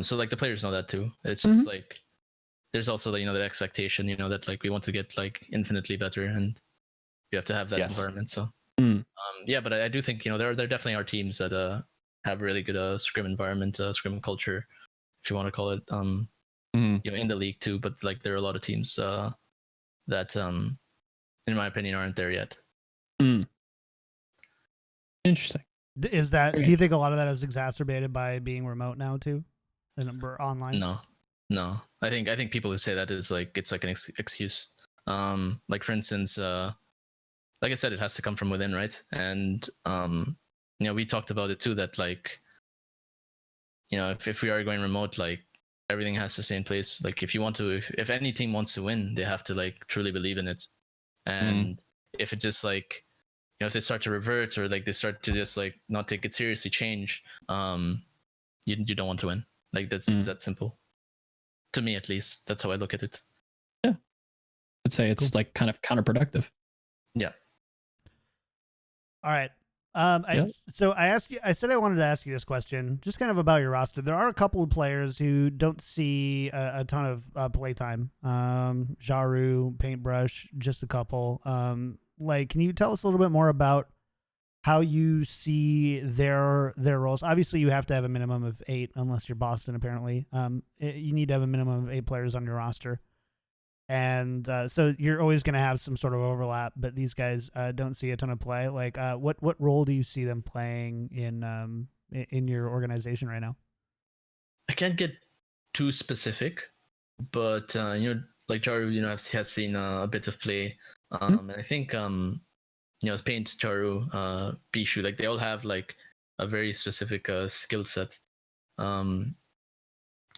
So like the players know that too. It's just like there's also the that expectation, that like we want to get like infinitely better, and you have to have that environment. So yeah, but I do think there definitely are teams that have really good scrim environment, scrim culture, if you want to call it, in the league too. But like there are a lot of teams that in my opinion, aren't there yet. Interesting. Is that? Do you think a lot of that is exacerbated by being remote now too, and we're online? No. I think people who say that is like it's like an excuse. Like for instance, like I said, it has to come from within, right? And we talked about it too. That like, if we are going remote, like everything has to stay in place. Like if you want to, if any team wants to win, they have to like truly believe in it. And if it just like, if they start to revert or like they start to just like not take it seriously, change, you don't want to win. Like that's that simple. To me, at least, that's how I look at it. Yeah, I'd say it's like kind of counterproductive. Yeah. All right. So I said I wanted to ask you this question, just kind of about your roster. There are a couple of players who don't see a ton of playtime. Jaru, Paintbrush, just a couple. Like, can you tell us a little bit more about how you see their roles? Obviously, you have to have a minimum of 8, unless you're Boston. Apparently, you need to have a minimum of 8 players on your roster. And so you're always going to have some sort of overlap, but these guys don't see a ton of play. Like, what role do you see them playing in your organization right now? I can't get too specific, but like Jaru, has seen a bit of play. And I think Paint, Jaru, Bishu, like they all have like a very specific skill set. And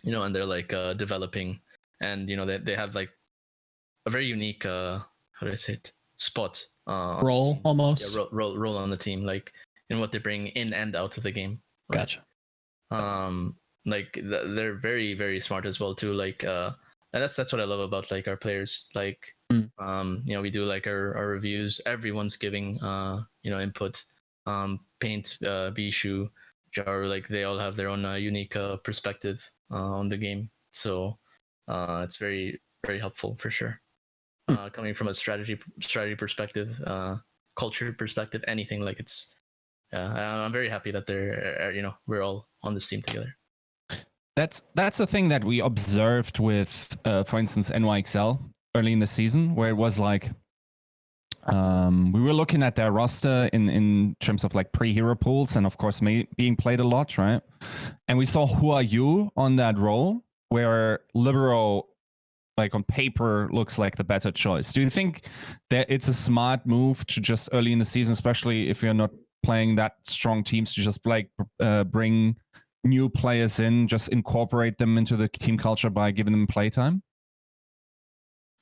they're like developing, and they have like a very unique how do I say it, spot role almost. Yeah, role on the team, like in what they bring in and out of the game. Right? Gotcha. Like they're very, very smart as well too. Like and that's what I love about like our players. Like we do like our reviews. Everyone's giving input. Paint, Bishu, Jaru, like they all have their own unique perspective on the game. So it's very, very helpful for sure. Coming from a strategy perspective, culture perspective, anything, like it's I'm very happy that we're all on this team together. That's the thing that we observed with for instance NYXL early in the season, where it was like we were looking at their roster in terms of like pre-hero pools and of course being played a lot, right? And we saw Huayu on that role, where Libero, like on paper, looks like the better choice. Do you think that it's a smart move to just early in the season, especially if you're not playing that strong teams, to just like bring new players in, just incorporate them into the team culture by giving them playtime?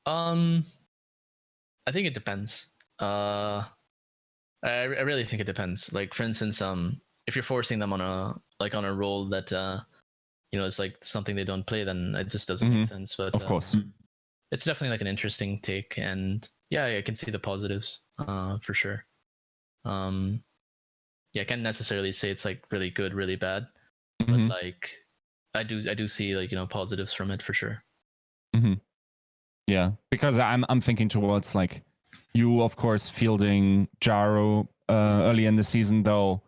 I think it depends. I really think it depends. Like for instance, if you're forcing them on a role that it's like something they don't play, then it just doesn't make sense. But of course, it's definitely like an interesting take, and yeah, I can see the positives for sure. I can't necessarily say it's like really good, really bad, but like I do see like positives from it for sure. Yeah, because I'm thinking towards like you, of course, fielding Jaru early in the season, though.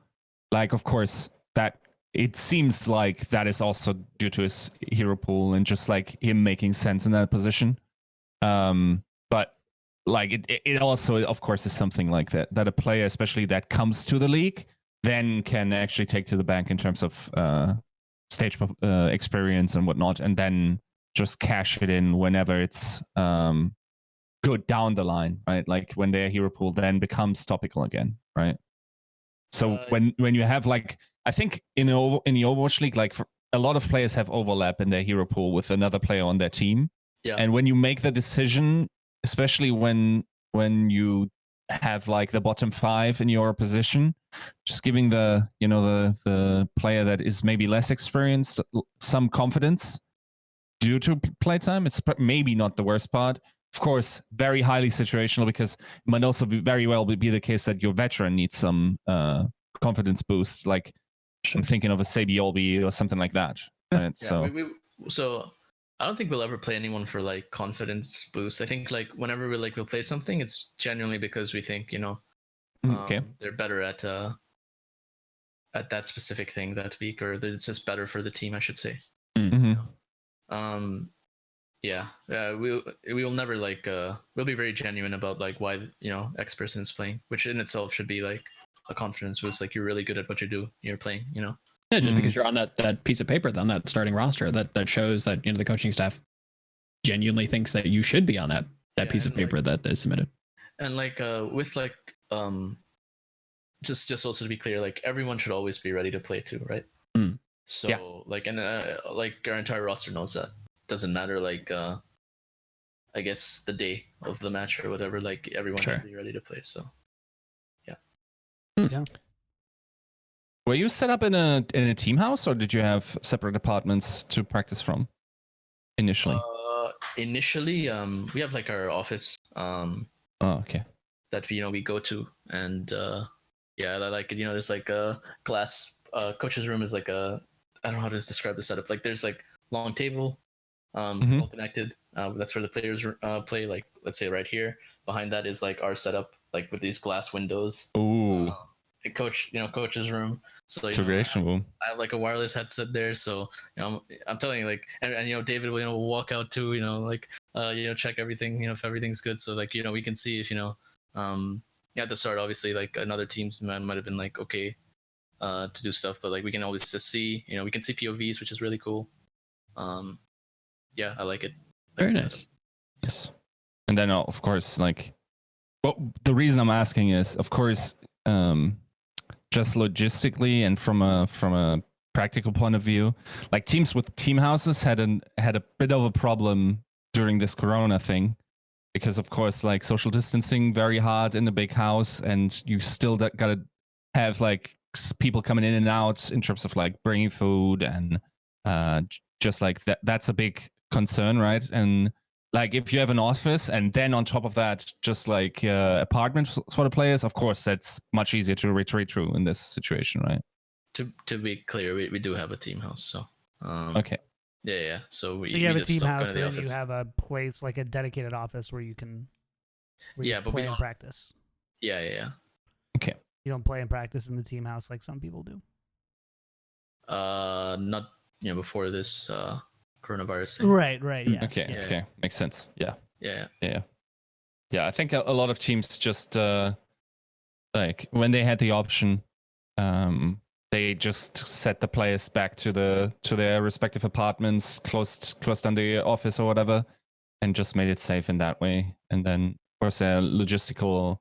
Like, of course, that it seems like that is also due to his hero pool and just like him making sense in that position. But like it also, of course, is something like that a player, especially that comes to the league, then can actually take to the bank in terms of stage experience and whatnot, and then just cash it in whenever it's good down the line, right? Like when their hero pool then becomes topical again, right? So when you have like, I think in the Overwatch League, like a lot of players have overlap in their hero pool with another player on their team. Yeah. And when you make the decision, especially when you have like the bottom 5 in your position, just giving the player that is maybe less experienced some confidence due to playtime, it's maybe not the worst part. Of course, very highly situational, because it might also very well be the case that your veteran needs some confidence boost. Like I'm thinking of a Sabiolbi or something like that. Right? Yeah, so I don't think we'll ever play anyone for like confidence boost. I think like whenever we'll play something, it's genuinely because we think they're better at that specific thing that week, or that it's just better for the team, I should say. Yeah, we will never like we'll be very genuine about like why X person is playing, which in itself should be like a confidence boost. Like you're really good at what you do. You're playing, Yeah, just because you're on that piece of paper on that starting roster, that shows that the coaching staff genuinely thinks that you should be on that piece of paper that is submitted. And like with like just also to be clear, like everyone should always be ready to play too, right? So like and like our entire roster knows that. Doesn't matter like I guess the day of the match or whatever, like everyone should be ready to play. So yeah. Were you set up in a team house, or did you have separate apartments to practice from initially? Initially we have like our office okay, that we go to, and like there's like a glass coach's room is like a, I don't know how to describe the setup. Like there's like long table, all connected. That's where the players play. Like let's say right here. Behind that is like our setup, like with these glass windows. Ooh. Coach's room. So integration room. I have like a wireless headset there, so I'm telling you, like, and David will walk out too, check everything, if everything's good. So like we can see if at the start obviously like another team's man might have been like okay to do stuff, but like we can always just see we can see POVs, which is really cool. I like it. Very nice. Yes. And then of course like the reason I'm asking is of course just logistically and from a practical point of view, like teams with team houses had a bit of a problem during this corona thing, because of course like social distancing very hard in the big house, and you still gotta have like people coming in and out in terms of like bringing food, and just like that's a big concern, right? And like if you have an office and then on top of that just like apartment for the players, of course that's much easier to retreat through in this situation, right? To be clear, we do have a team house, so okay. Yeah. So you have a team house, and you have a place like a dedicated office where you can play and practice. Yeah. Okay. You don't play and practice in the team house like some people do. Not before this coronavirus thing. Right. Yeah. Okay. Makes sense. Yeah. I think a lot of teams just like when they had the option, they just set the players back to their respective apartments, closed down the office or whatever, and just made it safe in that way. And then of course there are logistical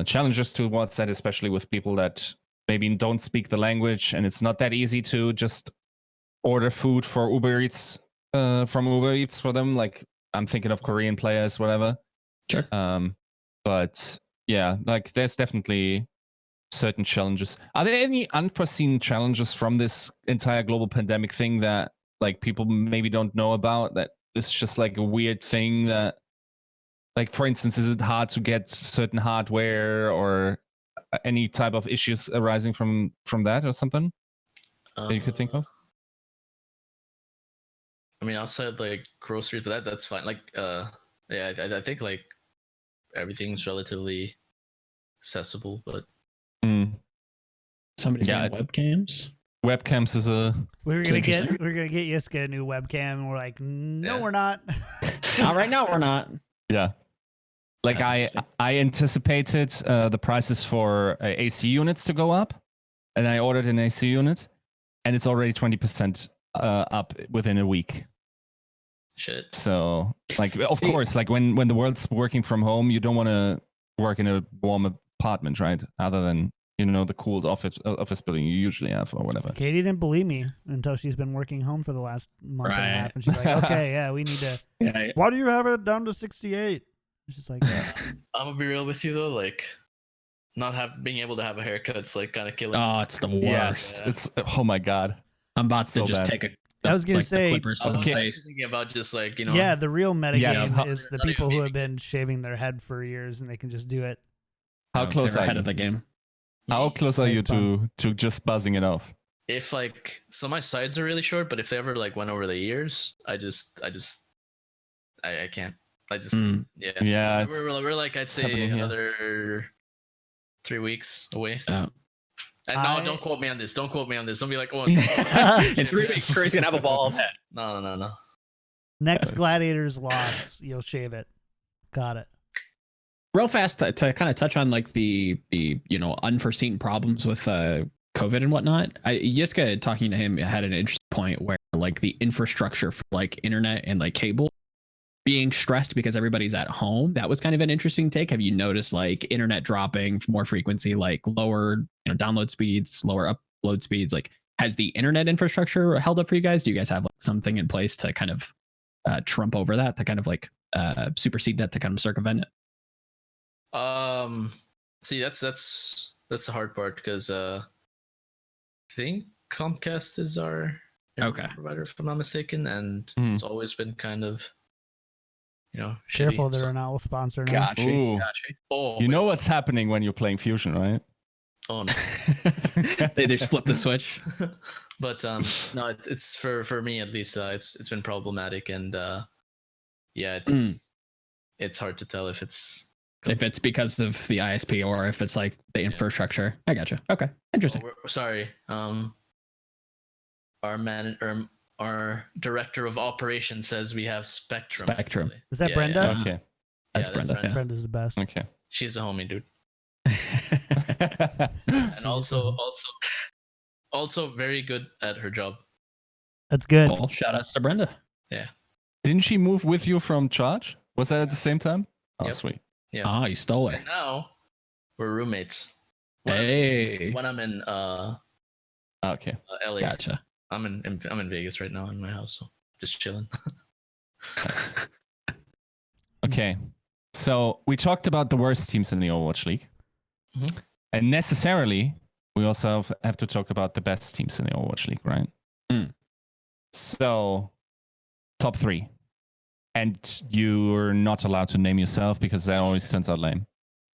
challenges towards that, especially with people that maybe don't speak the language, and it's not that easy to just order food for Uber Eats from Uber Eats for them. Like I'm thinking of Korean players, whatever. Sure. But yeah, like there's definitely certain challenges. Are there any unforeseen challenges from this entire global pandemic thing that like people maybe don't know about, that it's just like a weird thing that, like for instance, is it hard to get certain hardware or any type of issues arising from that or something that you could think of? I mean, outside like groceries, but that's fine. Like, I think like everything's relatively accessible, but somebody's saying webcams. Webcams is a. We're gonna get Yiska a new webcam, and we're like, no, we're not. Not right now, we're not. Yeah. Like I anticipated the prices for AC units to go up, and I ordered an AC unit, and it's already 20% up within a week. Shit. So, like, of course, like when the world's working from home, you don't want to work in a warm apartment, right? Other than the cooled office building you usually have or whatever. Katie didn't believe me until she's been working home for the last month and a half, and she's like, "Okay, yeah, we need to." Yeah. Why do you have it down to 68? She's like, I'm gonna be real with you though, like being able to have a haircut, it's like kind of killing. Oh, it's the worst. Yes, it's oh my god. I'm about to just take a. I was gonna say, I was thinking about just like Yeah, the real metagame is the people who have been shaving their head for years and they can just do it. How close are you ahead of the game? How close are you to just buzzing it off? If like, so my sides are really short, but if they ever like went over the ears, I can't. I just yeah. So we're like, I'd say another 3 weeks away. And no, don't quote me on this. Don't quote me on this. Don't be like, oh, in 3 weeks, Curry's gonna have a bald head. No. Next Gladiators loss, you'll shave it. Got it. Real fast to kind of touch on like the unforeseen problems with COVID and whatnot. Yiska, talking to him, had an interesting point where like the infrastructure for like internet and like cable being stressed because everybody's at home. That was kind of an interesting take. Have you noticed like internet dropping more frequency, like lower download speeds, lower upload speeds? Like, has the internet infrastructure held up for you guys? Do you guys have like something in place to kind of trump over that, to kind of like supersede that, to kind of circumvent it? See, that's the hard part, because I think Comcast is our provider, if I'm not mistaken, and it's always been kind of careful, shitty, they're an owl sponsor now. Gotcha. Oh, you know what's happening when you're playing Fusion, right? Oh no. They just flip the switch. But no, it's for me at least, it's been problematic, and it's hard to tell if it's because of the ISP or if it's like the infrastructure. I gotcha. Okay, interesting. Sorry, our director of operations says we have Spectrum. Spectrum. Is that Brenda? Yeah. Okay, that's Brenda. Yeah. Brenda's the best. Okay, she's a homie, dude. And also very good at her job. That's good. Well, shout outs to Brenda. Yeah. Didn't she move with you from Charge? Was that at the same time? Oh, yep. Sweet. Yeah. Ah, you stole it. And now we're roommates. When I'm in okay. LA. Gotcha. I'm in Vegas right now in my house, so just chilling. Okay. So we talked about the worst teams in the Overwatch League. Mm-hmm. And necessarily, we also have to talk about the best teams in the Overwatch League, right? So, top 3. And you're not allowed to name yourself because that always turns out lame.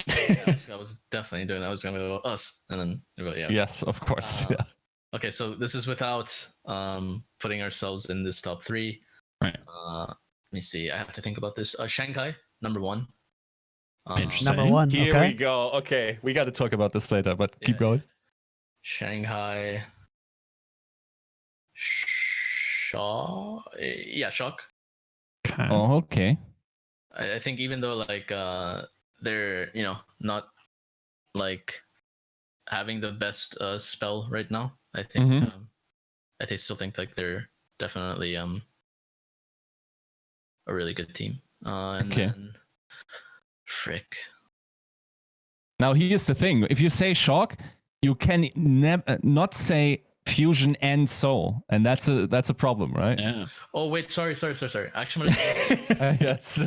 I was definitely doing that. I was going to go us, and then go, yeah. Yes, of course. Yeah. Okay, so this is without putting ourselves in this top 3. Right. Let me see. I have to think about this. Shanghai, number 1. Interesting. Number 1. Here we go. Okay, we got to talk about this later, but keep going. Shanghai. Shock. Okay. Oh, okay. I think even though like they're not like having the best spell right now, I think I still think like they're definitely a really good team. Then, frick. Now here's the thing: if you say Shock, you can not say Fusion and Soul, and that's a problem, right? Yeah. Oh wait, sorry. Actually, I'm gonna yes.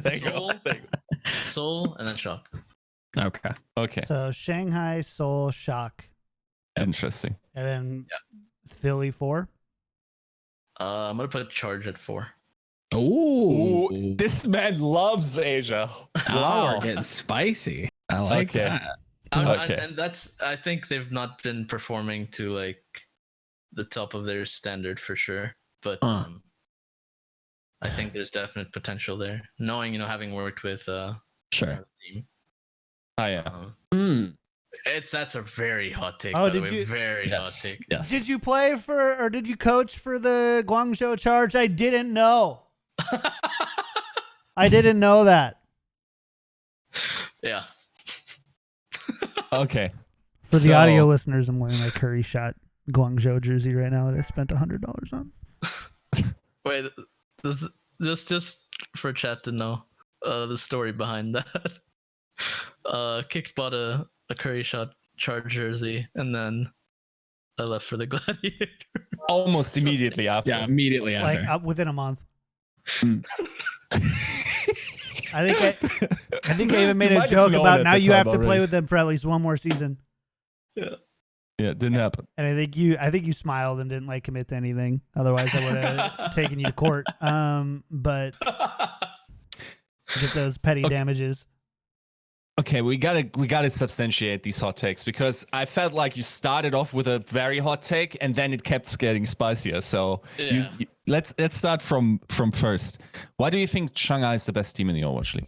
Soul, and then Shock. Okay. So Shanghai, Seoul, Shock. Interesting. And then Philly 4. I'm gonna put Charge at 4. Ooh, this man loves Asia. Wow, we're getting spicy. I like that. And that's, I think they've not been performing to like the top of their standard for sure, but I think there's definite potential there, knowing having worked with sure team. Oh yeah. That's a very hot take. Oh, by the did way. you? Very hot take. Yes. Did you play for, or did you coach for the Guangzhou Charge? I didn't know. I didn't know that. Yeah. Okay. For the audio listeners, I'm wearing my Curry Shot Guangzhou jersey right now that I spent $100 on. Wait, just for chat to know the story behind that. Kicked bought a Curry Shot Charge jersey, and then I left for the Gladiator. Almost immediately after. Yeah, immediately after. Like within a month. I think I even made a joke about now you have to play with them for at least one more season. Yeah. Yeah, it didn't happen. And I think you smiled and didn't like commit to anything. Otherwise, I would have taken you to court. But get those petty damages. Okay, we gotta substantiate these hot takes, because I felt like you started off with a very hot take and then it kept getting spicier. So let's start from first. Why do you think Shanghai is the best team in the Overwatch League?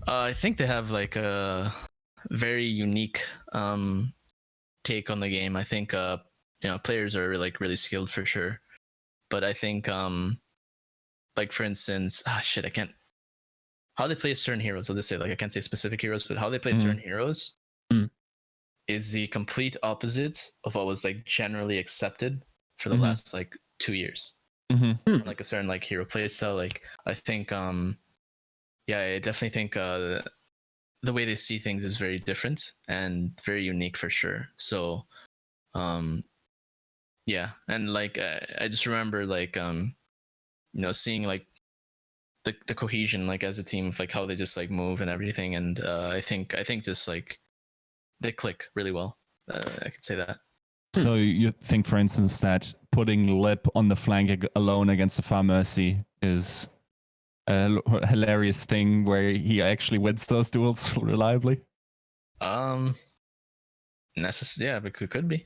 I think they have like a very unique take on the game. I think players are like really skilled for sure, but I think like for instance, I can't. How they play certain heroes, I'll just say, like, I can't say specific heroes, but how they play certain heroes is the complete opposite of what was like generally accepted for the last like 2 years. Like a certain like hero playstyle. Like I think, I definitely think the way they see things is very different and very unique for sure. So, yeah, and like I just remember like seeing like the cohesion like as a team of like how they just like move and everything, and I think just like they click really well. I could say that. So you think, for instance, that putting Lip on the flank alone against the Far Mercy is a hilarious thing where he actually wins those duels reliably? Yeah, but could be.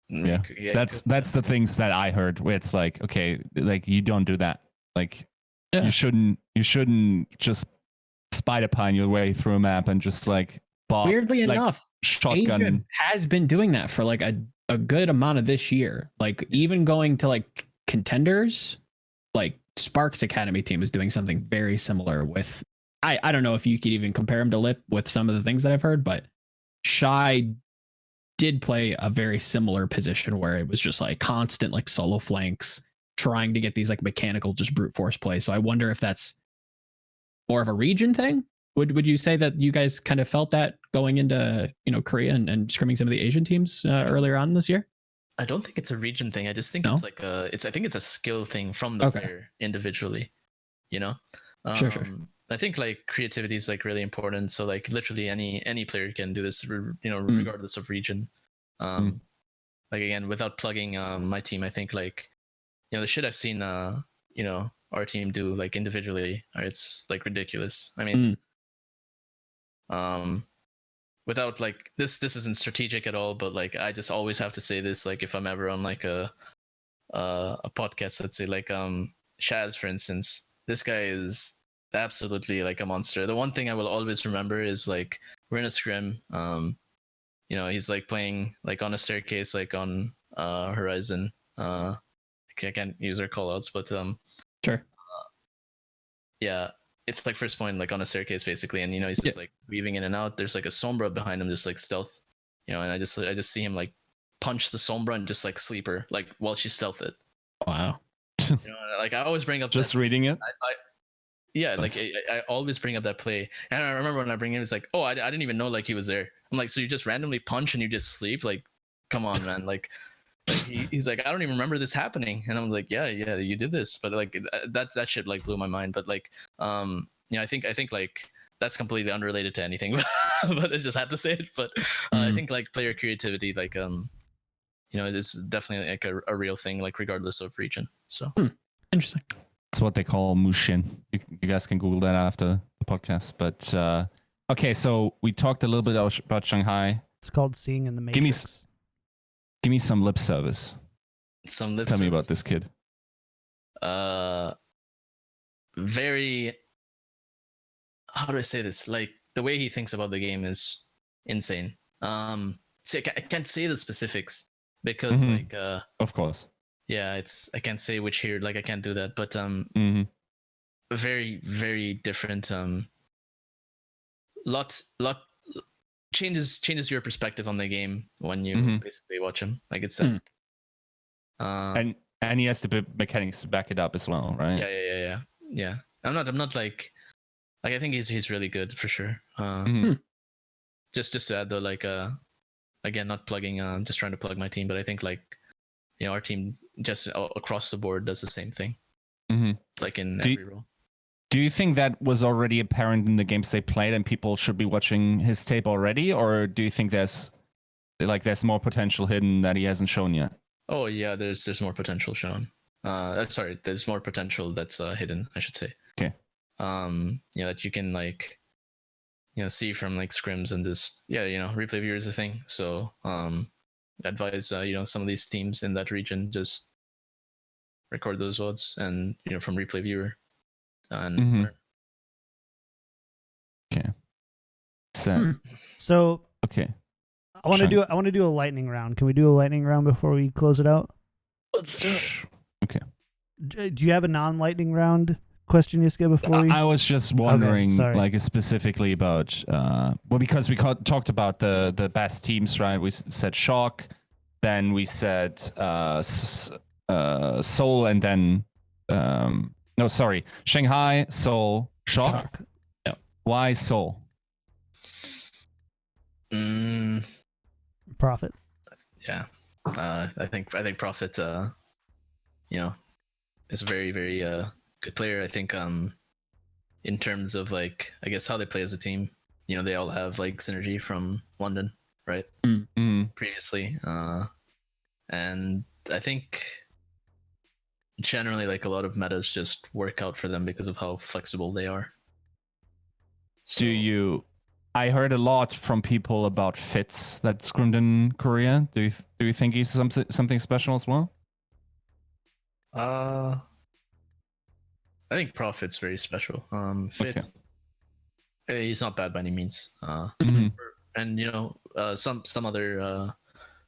Yeah, that's the things that I heard. Where it's like, okay, like you don't do that. Like you shouldn't just spider pine your way through a map and just like weirdly like, enough, shotgun Asia has been doing that for like a good amount of this year. Like even going to like contenders, like Sparks Academy team is doing something very similar with. I don't know if you could even compare him to Lip with some of the things that I've heard, but Shy did play a very similar position where it was just like constant like solo flanks, trying to get these like mechanical just brute force plays. So I wonder if that's more of a region thing. Would you say that you guys kind of felt that going into Korea and scrimming some of the Asian teams earlier on this year? I don't think it's a region thing. I just think it's like I think it's a skill thing from the player individually. Sure. I think like creativity is like really important. So like literally any player can do this, regardless of region. Like again, without plugging my team, I think like the shit I've seen our team do like individually, it's like ridiculous. I mean, without like this isn't strategic at all, but like I just always have to say this, like if I'm ever on like a podcast, let's say like Shaz for instance, this guy is absolutely like a monster. The one thing I will always remember is like we're in a scrim, he's like playing like on a staircase like on Horizon. I can't use our callouts, but sure. Yeah, it's like first point like on a staircase basically, and he's just like weaving in and out. There's like a Sombra behind him, just like stealth, and I just see him like punch the Sombra and just like sleeper like while she stealth it. Wow. Like I always bring up just reading it. I always bring up that play, and I remember when I bring him, it's like, oh, I didn't even know like he was there. I'm like, so you just randomly punch and you just sleep? Like, come on, man. Like he's like, I don't even remember this happening, and I'm like, yeah, you did this, but like that shit like blew my mind. But like, I think like that's completely unrelated to anything, but I just had to say it. But I think like player creativity, like it is definitely like a real thing, like regardless of region. So interesting. It's what they call Mushin. You guys can Google that after the podcast. But okay, so we talked a little bit about Shanghai. It's called Seeing in the Matrix. Give me some lip service. Tell me about this kid. Very. How do I say this? Like the way he thinks about the game is insane. See, I can't say the specifics because like of course. Yeah, I can't say which here, like I can't do that, but very, very different. Lot changes your perspective on the game when you basically watch him. Like it's and he has the mechanics to back it up as well, right? Yeah. I'm not like I think he's really good for sure. Just to add though, like again, not plugging, just trying to plug my team, but I think like our team just across the board does the same thing, like in every role. Do you think that was already apparent in the games they played and people should be watching his tape already, or do you think there's more potential hidden that he hasn't shown yet? Oh yeah, there's more potential shown. There's more potential that's hidden, I should say. Okay. That you can like see from like scrims and this replay viewer is a thing. So advise some of these teams in that region just record those VODs and from replay viewer and okay. So okay. I want to do a lightning round. Can we do a lightning round before we close it out? Let's do it. Okay. Do you have a non-lightning round question, Yiska, before we... I was just wondering, like specifically about, because we talked about the best teams, right? We said Shock, then we said Seoul, and then Shanghai, Seoul, Shock. Yeah. Why Seoul? Prophet. Yeah, I think Prophet, is a very, very good player. I think in terms of like, I guess how they play as a team, they all have like synergy from London, right? Previously, and I think generally like a lot of metas just work out for them because of how flexible they are. So, I heard a lot from people about Fitz that scrimmed in Korea. Do you think he's something special as well? I think Prophet's very special. Fitz, he's not bad by any means. And some other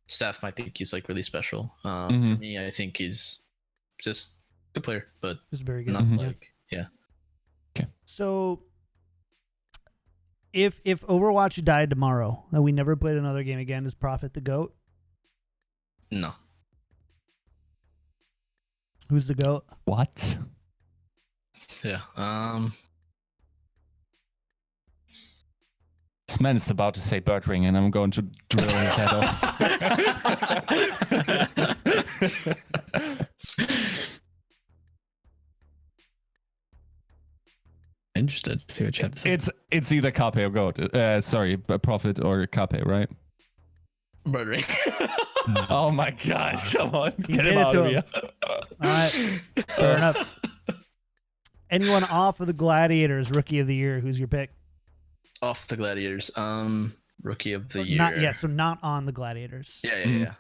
staff might think he's like really special. For me, I think he's just a good player, but just very good. Not like, yeah. Okay. So, if Overwatch died tomorrow and we never played another game again, is Prophet the GOAT? No. Who's the GOAT? What? Yeah. This man is about to say Birdring, and I'm going to drill his head off. Interested to see what you have to say. It's either Cape or GOAT. Prophet or Cape, right? Birdring. Oh my gosh! Come on, get him it out to of him. here. All right, fair enough. Anyone off of the Gladiators Rookie of the Year? Who's your pick? Off the Gladiators, Rookie of the Year. Not on the Gladiators. Yeah.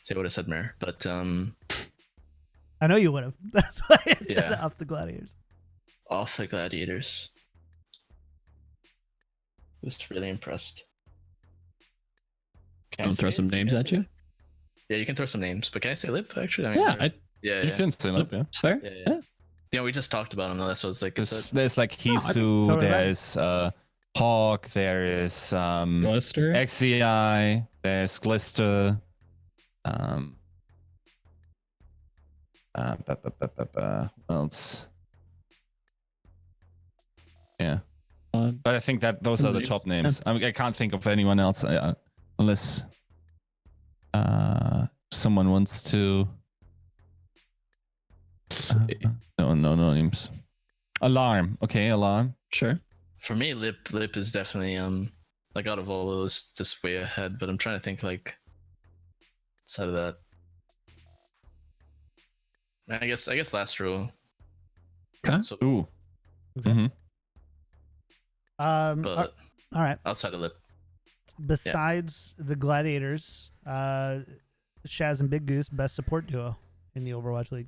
So I would have said Mare, but I know you would have. That's why I said off the Gladiators. Off the Gladiators. Was really impressed. Can I throw some names at you? Yeah, you can throw some names, but can I say Lip actually? You can say Lip, yeah. Fair. Yeah, we just talked about him. That's what I was like. There's like Hisu, there's Hawk, there is Glister, XCI, there's Glister. What else? Yeah. But I think that those are the top names. I can't think of anyone else unless someone wants to. No names. Alarm. Okay, Alarm. Sure. For me, Lip is definitely like out of all those just way ahead. But I'm trying to think like outside of that. I guess last row. Okay. So, Ooh. Okay. But all right. Outside of Lip. Besides the Gladiators, Shaz and Big Goose, best support duo in the Overwatch League.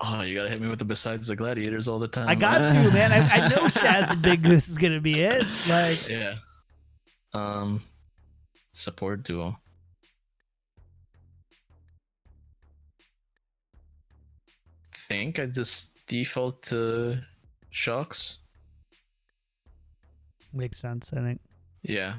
Oh, you gotta hit me with the besides the Gladiators all the time. I got to, man. I know Shaz and Big Goose is gonna be it. Like, yeah. Support duo. Think I just default to Shocks. Makes sense, I think. Yeah.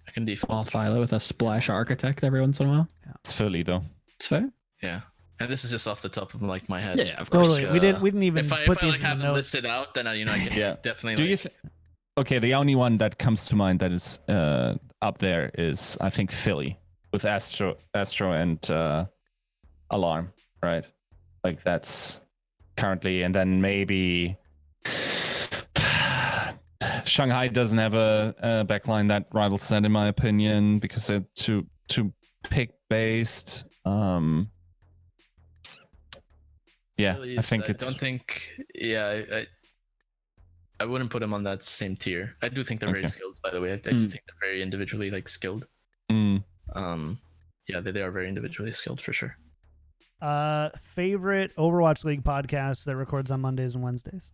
I can default. I'll Philo with a Splash Architect every once in a while. Yeah. It's Philly though. It's fair. Yeah. And this is just off the top of like my head. Yeah, of course. Totally. We didn't even if put I these like in have the them notes. listed out, then I can definitely. Do like, you? Okay, the only one that comes to mind that is up there is I think Philly with Astro and Alarm, right? Like that's currently, and then maybe Shanghai doesn't have a backline that rivals that in my opinion because they're too pick based. Yeah, I think it's. I don't think. Yeah, I wouldn't put them on that same tier. I do think they're very skilled, by the way. I do think they're very individually like skilled. Yeah, they are very individually skilled for sure. Favorite Overwatch League podcast that records on Mondays and Wednesdays?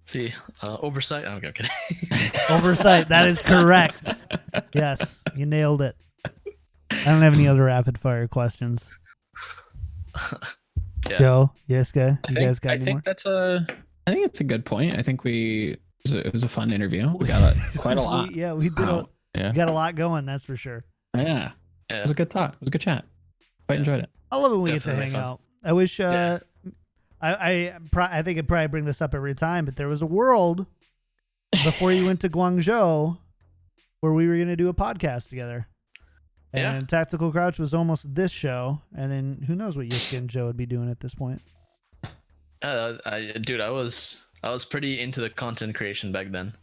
See, oversight. Oh, okay. Oversight. That is correct. Yes, you nailed it. I don't have any other rapid fire questions. Yeah. Joe, Yiska, you guys got I any think more? I think it's a good point. I think it was a fun interview. We got quite a lot. we did. Wow. We Yeah. got a lot going. That's for sure. Yeah. It was a good talk. It was a good chat. Quite enjoyed it. I love it when we get to Definitely hang fun. out. I wish. Yeah. I think I'd probably bring this up every time, but there was a world before you went to Guangzhou where we were going to do a podcast together. Yeah. And Tactical Crouch was almost this show, and then who knows what Yiska and Joe would be doing at this point. Dude, I was pretty into the content creation back then.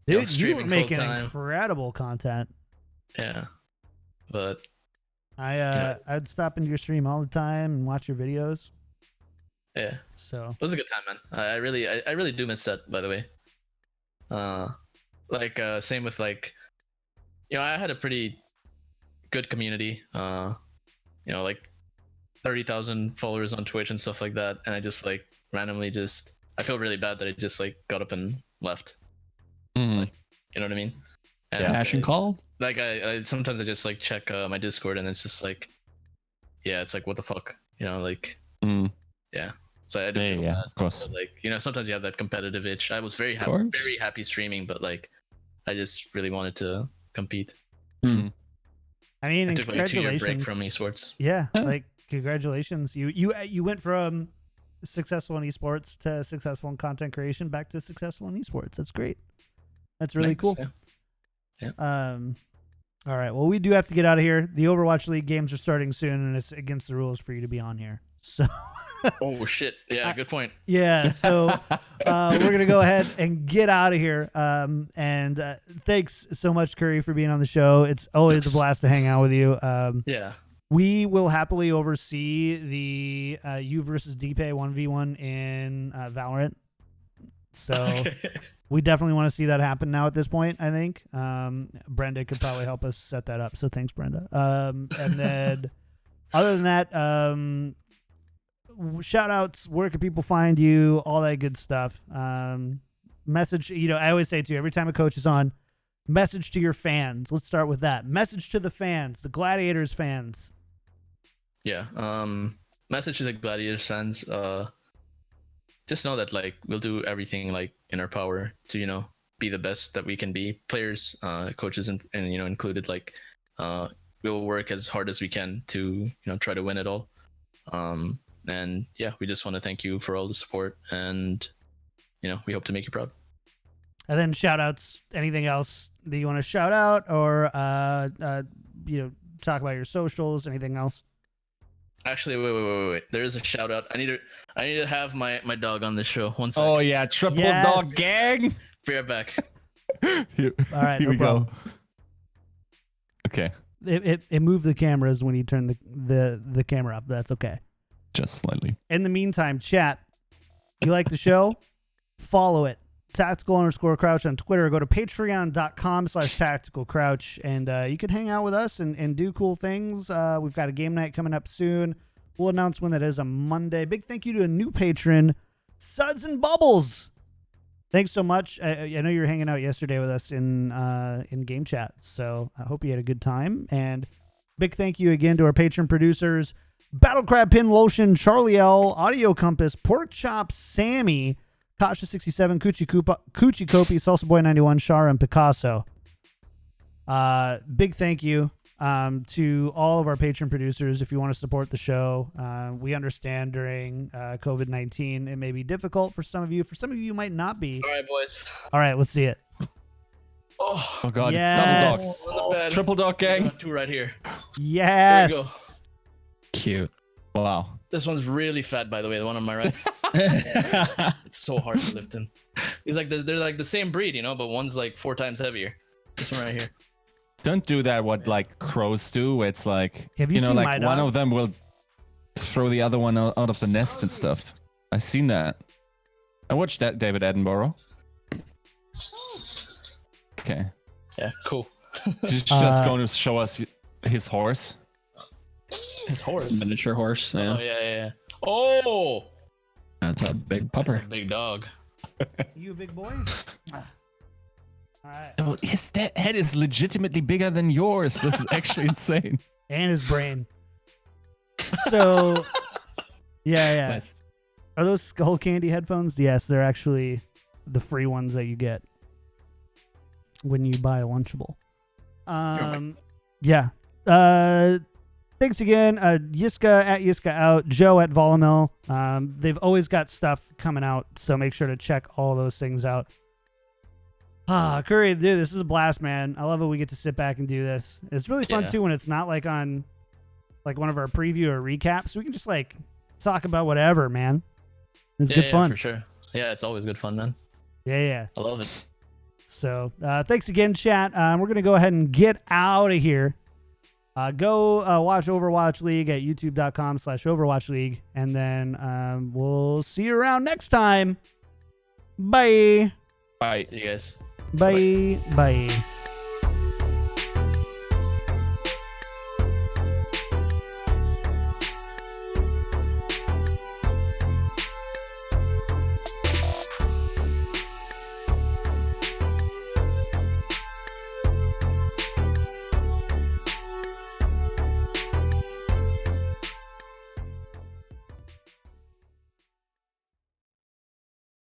Dude, you were streaming making full-time. incredible content. Yeah, but I'd stop into your stream all the time and watch your videos. yeah, So it was a good time, man. I really do miss that, by the way. Same with like, I had a pretty good community. Like 30,000 followers on Twitch and stuff like that, and I just like randomly I feel really bad that I just like got up and left. Mm. You know what I mean? And Passion call. Like I sometimes I just like check my Discord, and it's just like, yeah, it's like what the fuck, like Mm. yeah. So I did feel Yeah, bad. of course. But, like, sometimes you have that competitive itch. I was very course. very happy streaming, but like I just really wanted to compete. Mm. I mean, I took like a 2-year break congratulations. from esports. Yeah, Yeah. like congratulations. You went from successful in esports to successful in content creation back to successful in esports. That's great. That's really Thanks, cool. yeah. All right. Well, we do have to get out of here. The Overwatch League games are starting soon, and it's against the rules for you to be on here. So Oh shit! Yeah, good point. yeah. So we're gonna go ahead and get out of here. And thanks so much, Curry, for being on the show. It's always a blast to hang out with you. Yeah. We will happily oversee the you versus DPay 1v1 in Valorant. So Okay. we definitely want to see that happen now at this point, I think. Brenda could probably help us set that up. So thanks, Brenda. And then other than that, shout outs, where can people find you, all that good stuff. Message, I always say to you, every time a coach is on, message to your fans. Let's start with that. Message to the fans, the Gladiators fans. Yeah. Message to the Gladiators fans. Just know that like we'll do everything like in our power to be the best that we can be. Players, coaches, and included. Like, we'll work as hard as we can to try to win it all. And yeah, we just want to thank you for all the support, and we hope to make you proud. And then shout outs, anything else that you want to shout out or talk about your socials, anything else? Actually, wait. There is a shout out. I need to have my dog on this show. One second. Oh yeah, triple Yes. dog gang. Be right back. Here, All right, here no we problem. go. Okay, It moved the cameras when you turn the camera up. That's okay. just slightly. In the meantime, chat. You like the show? Follow it. Tactical_Crouch on Twitter. Go to patreon.com/tacticalcrouch, and you can hang out with us and do cool things. We've got a game night coming up soon. We'll announce when that is on Monday. Big thank you to a new patron, Suds and Bubbles. Thanks so much. I know you were hanging out yesterday with us in game chat, so I hope you had a good time. And big thank you again to our patron producers, Battle Crab Pin Lotion, Charlie L, Audio Compass, Pork Chop, Sammy, Kasha67, Coochie Kopi, Salsa Boy 91, Shara, and Picasso. Big thank you to all of our patron producers. If you want to support the show, we understand during COVID-19 it may be difficult for some of you. For some of you, it might not be. All right, boys. All right, let's see it. Oh, Oh god, Yes. it's double on dog. the bed. Triple dog I gang. got two right here. Yes. There we go. Cute. Wow. This one's really fat, by the way. The one on my right. It's so hard to lift him. He's like they're like the same breed, but one's like 4 times heavier. This one right here. Don't do that. What like crows do? Where it's like Have you seen my like one dog? of them will throw the other one out of the nest and stuff. I've seen that. I watched that David Attenborough. Okay. Yeah, cool. Just going to show us his horse. His horse. It's a miniature horse. Yeah. Oh yeah. Oh, That's a big that's pupper. a big dog. You a big boy? All right. Oh, his head is legitimately bigger than yours. This is actually insane. And his brain. So, yeah. Nice. Are those Skull Candy headphones? Yes, they're actually the free ones that you get when you buy a Lunchable. Yeah. Thanks again. Yiska at Yiska out. Joe at Volumil. They've always got stuff coming out, so make sure to check all those things out. Curry, dude, this is a blast, man. I love it. We get to sit back and do this. It's really fun too when it's not like on like one of our preview or recaps. We can just like talk about whatever, man. It's good fun. For sure. Yeah, it's always good fun, man. Yeah. I love it. So thanks again, chat. We're going to go ahead and get out of here. Go watch Overwatch League at youtube.com/Overwatch League. And then we'll see you around next time. Bye. Bye. See you guys. Bye. Bye.